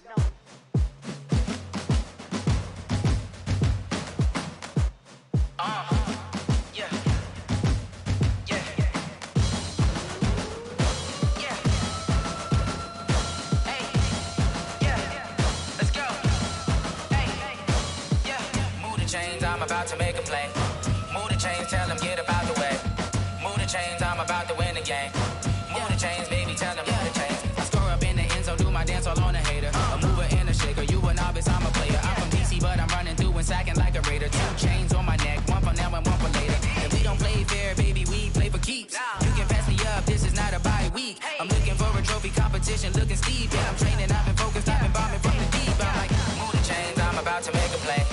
I'm about to make a play. Move the chains, tell them get about the way. Move the chains, I'm about to win the game. Move the chains, baby, tell them move the chains. I score up in the end zone, do my dance all on a hater. A mover and a shaker, you a novice, I'm a player. I'm from DC, but I'm running through and sacking like a raider. 2 chains on my neck, one for now and one for later. If we don't play fair, baby, we play for keeps. You can pass me up, this is not a bye week. I'm looking for a trophy competition, looking steep. Yeah, I'm training, I've been focused, I've been bombing from the deep. I'm like, move the chains, I'm about to make a play.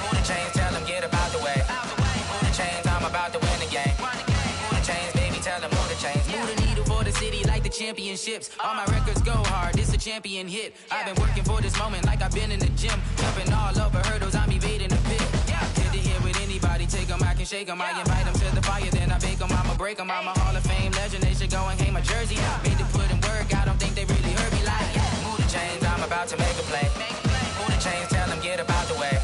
Move the chains, tell them get about the way. Move the chains, I'm about to win the game. Move the chains, baby, tell them move the chains. Move the needle for the city like the championships. All my records go hard, this a champion hit. I've been working for this moment like I've been in the gym. Jumping all over hurdles, I'm evading the pit. Hit the hit with anybody, take them, I can shake them. I invite them to the fire, then I bake them, I'ma break them. I'm a Hall of Fame legend, they should go and hang my jersey. Made to put in work, I don't think they really heard me like, move the chains, I'm about to make a play. Move the chains, tell them get about the way.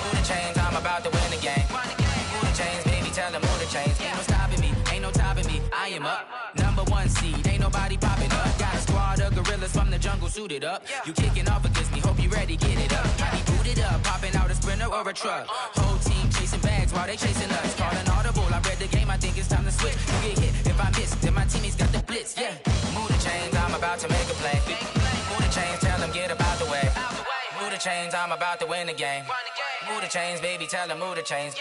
Move the chains, I'm about to win the game. Move the chains, baby, tell them move the chains. Ain't no stopping me, ain't no topping me. I am up, #1 seed, ain't nobody popping up. Got a squad of gorillas from the jungle suited up. You kicking off against me, hope you ready, get it up. I be booted up, popping out a Sprinter or a truck. Whole team chasing bags while they chasing us. Calling audible, I read the game, I think it's time to switch. You get hit, if I miss, then my teammates got the blitz, yeah. Move the chains, I'm about to make a play. Move the chains, tell them get about the way. Move the chains, I'm about to win the game. Move the chains, baby, tell them move the chains.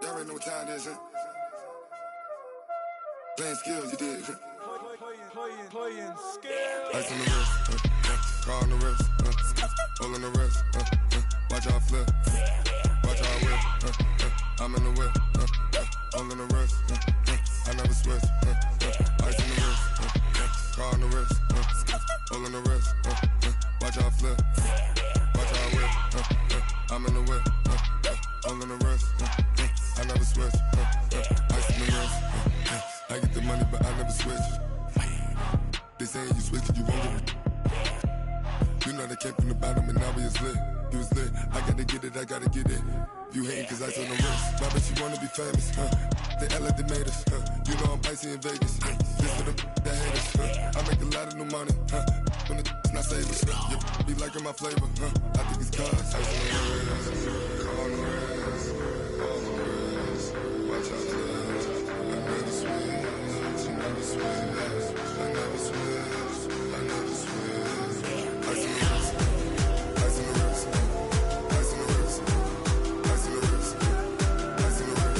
Y'all already know what time it is, huh? Playing skills, you did. Playing skills. Ice on the wrist, car on the wrist, hole on the wrist, watch out flip, watch out whip, I'm in the whip, hole in the wrist, I never switch, ice on the wrist, car on the wrist, hole in the wrist, watch out flip, watch out whip, I'm in the whip, hole in the wrist, I never switch, ice on the wrist, I get the money but I never switch. saying you switch and you won't get it. You know they came from the bottom and now we is lit. You was lit, I gotta get it, I gotta get it. You hating cause I told no risk. My bitch, you wanna be famous, They act like they made us, You know I'm icy in Vegas, This for the that hate us, I make a lot of new money, When it's not savers, You be liking my flavor, I think it's cause ice on the wrist, on the wrist, on the wrist. Watch out, I never switch, I never switch, I never switch, I never switch. Ice on the wrist, ice on the wrist, ice on the wrist, ice on the wrist, ice on the wrist.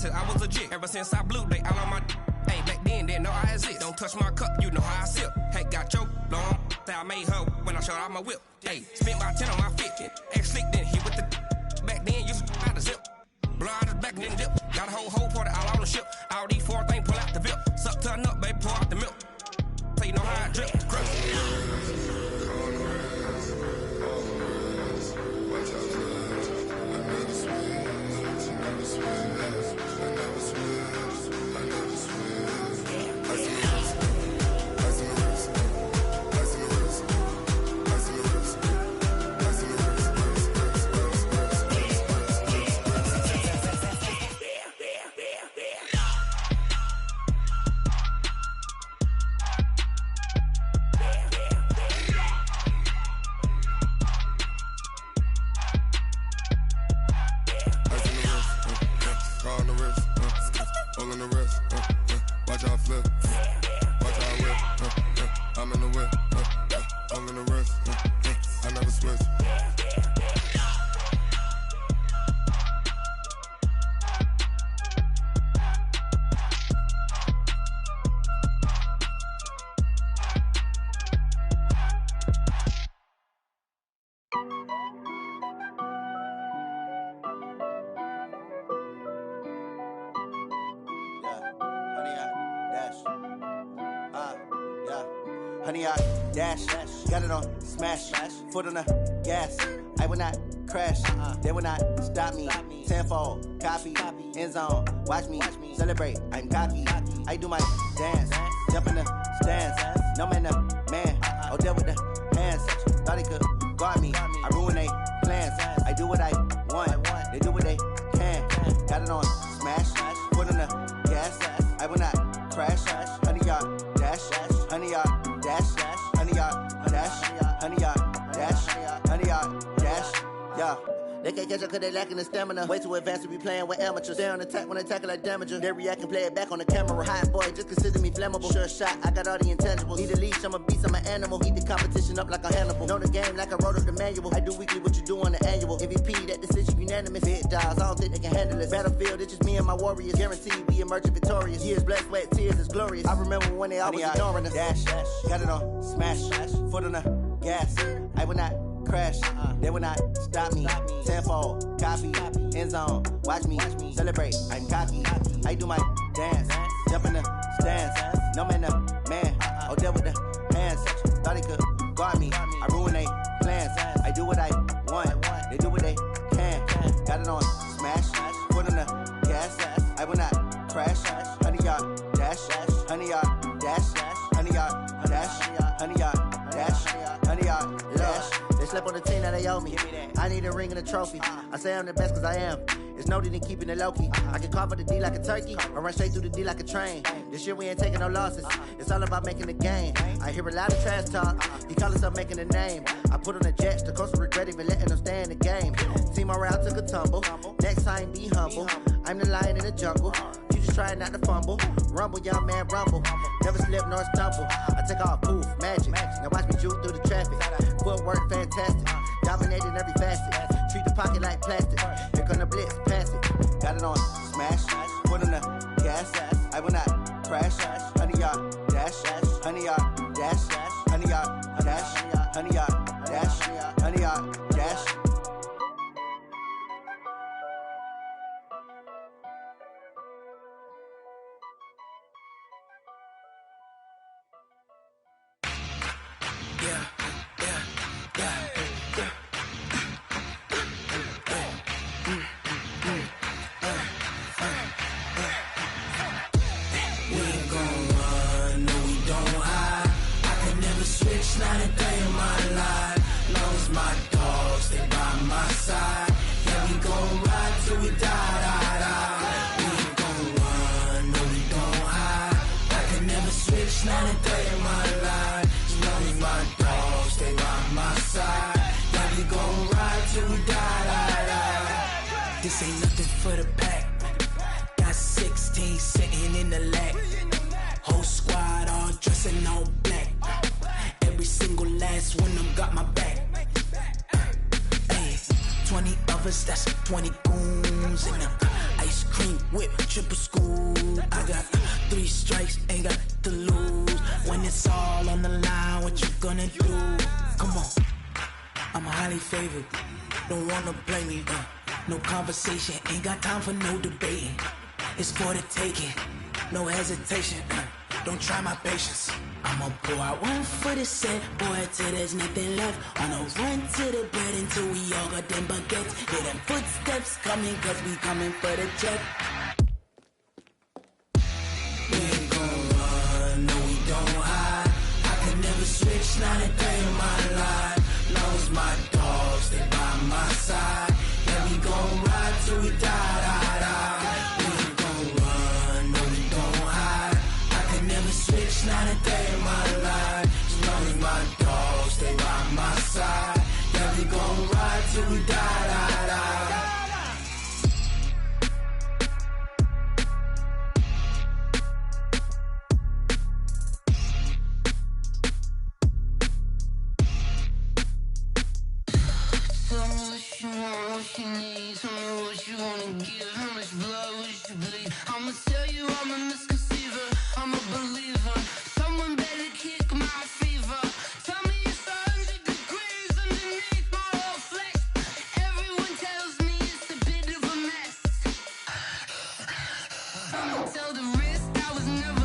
I was legit ever since I blew. They all on my hey back then didn't know I exist. Don't touch my cup, you know how I sip. Hey, got your long that I made her when I showed out my whip. Hey, spent my 10 on my fit. Ex slick then hit with the back then used to out the zip. Blow out his back and then dip. Got a whole party all on the ship. All these 4 things pull out the VIP. Suck to a nut, baby, pour out the milk. So you know how I drip. Honey, I dash, got it on smash, foot on the gas. I will not crash, they will not stop me. Tenfold, copy, end zone, watch me celebrate. I'm cocky, I do my dance, jump in the stands. No man, the man, oh deal with the hands. Thought he could guard me, I ruin they plans. I do what I want, they do what they can. Got it on smash, foot on the gas. I will not crash, honey, y'all dash, honey, y'all dash, honey, y'all dash, honey, y'all dash, honey, y'all dash, yeah. They can't catch up cause they lacking the stamina. Way too advanced to be playing with amateurs. Stay on attack when they tackle like damager. They react and play it back on the camera. Hot boy, just consider me flammable. Sure shot, I got all the intangibles. Need a leash, I'm a beast, I'm an animal. Heat the competition up like a Hannibal. Know the game like I wrote up the manual. I do weekly what you do on the annual. MVP, that decision unanimous. Big dogs, I don't think they can handle it. Battlefield, it's just me and my warriors. Guaranteed we emerging victorious. Years, blood, sweat, tears, it's glorious. I remember when they always ignoring us. Dash, got it on smash, foot on the gas. I will not crash, they will not stop me. Tenfold, copy, end zone, watch me celebrate. I'm cocky, I do my dance, jump in the stands. No man, the man, oh deal with the hands. Thought he could guard me, I ruin they plans. I do what I want, they do what they can. Got it on smash, foot on the gas. I will not crash, honey, y'all dash, honey, y'all dash, honey, y'all dash, honey, y'all dash, honey, y'all dash. They slept on the team that they owe me. I need a ring and a trophy. I say I'm the best cause I am. It's no need in keeping it low key. I can carve for the D like a turkey, or run straight through the D like a train. This year we ain't taking no losses. It's all about making the game. I hear a lot of trash talk. He call himself making a name. I put on the jets. The coach will regret even letting them stay in the game. Team morale took a tumble. Next time be humble. I'm the lion in the jungle. You just trying not to fumble. Rumble, young man, rumble. Never slip nor stumble. I take off, poof, magic. Now watch me juke through the traffic. Footwork fantastic. Dominating every facet. Treat the pocket like plastic. Here come the blitz, pass it. Got it on smash, foot on the gas. I will not crash. Honey, y'all dash, honey, y'all dash, honey, y'all dash, honey, y'all dash, honey, y'all dash. Not a day in my life, long as my dogs stay by my side. Yeah, we gon' ride till we die. We ain't gon' run, no we don't hide. I can never switch, not a day in my life, as long as my dogs stay by my side. Yeah, we gon' ride till we die. This ain't nothing for the pack. Got 16 sitting in the lap. Whole squad all dressing all black. Every single last one of them got my back. Hey, 20 of us, that's 20 goons in them. Ice cream whip, triple scoop. I got 3 strikes, ain't got to lose. When it's all on the line, what you gonna do? Come on, I'm highly favored. Don't wanna blame me, no conversation, ain't got time for no debating. It's for the taking, no hesitation. Don't try my patience. I'ma pour out one for the set, boy, till there's nothing left. On a run to the bread until we all got them baguettes. Hear them footsteps coming, cause we coming for the check. We ain't gon' run, no we don't hide. I could never switch, not a day in my life. Long as my dogs stay by my side. Yeah, we gon' ride till we die. We ain't gon' run, no we don't hide. I could never switch, not a day in my life, as long as my dogs stay by my side. Yeah, we gon' ride till we die. Tell me what you want, what you need. Tell me what you wanna give. How much blood would you bleed? I'ma tell you I'm a misconceiver, I'm a believer. Someone better kick my fever. Tell me it's 100 degrees underneath my whole flesh. Everyone tells me it's a bit of a mess. I'ma tell the risk I was never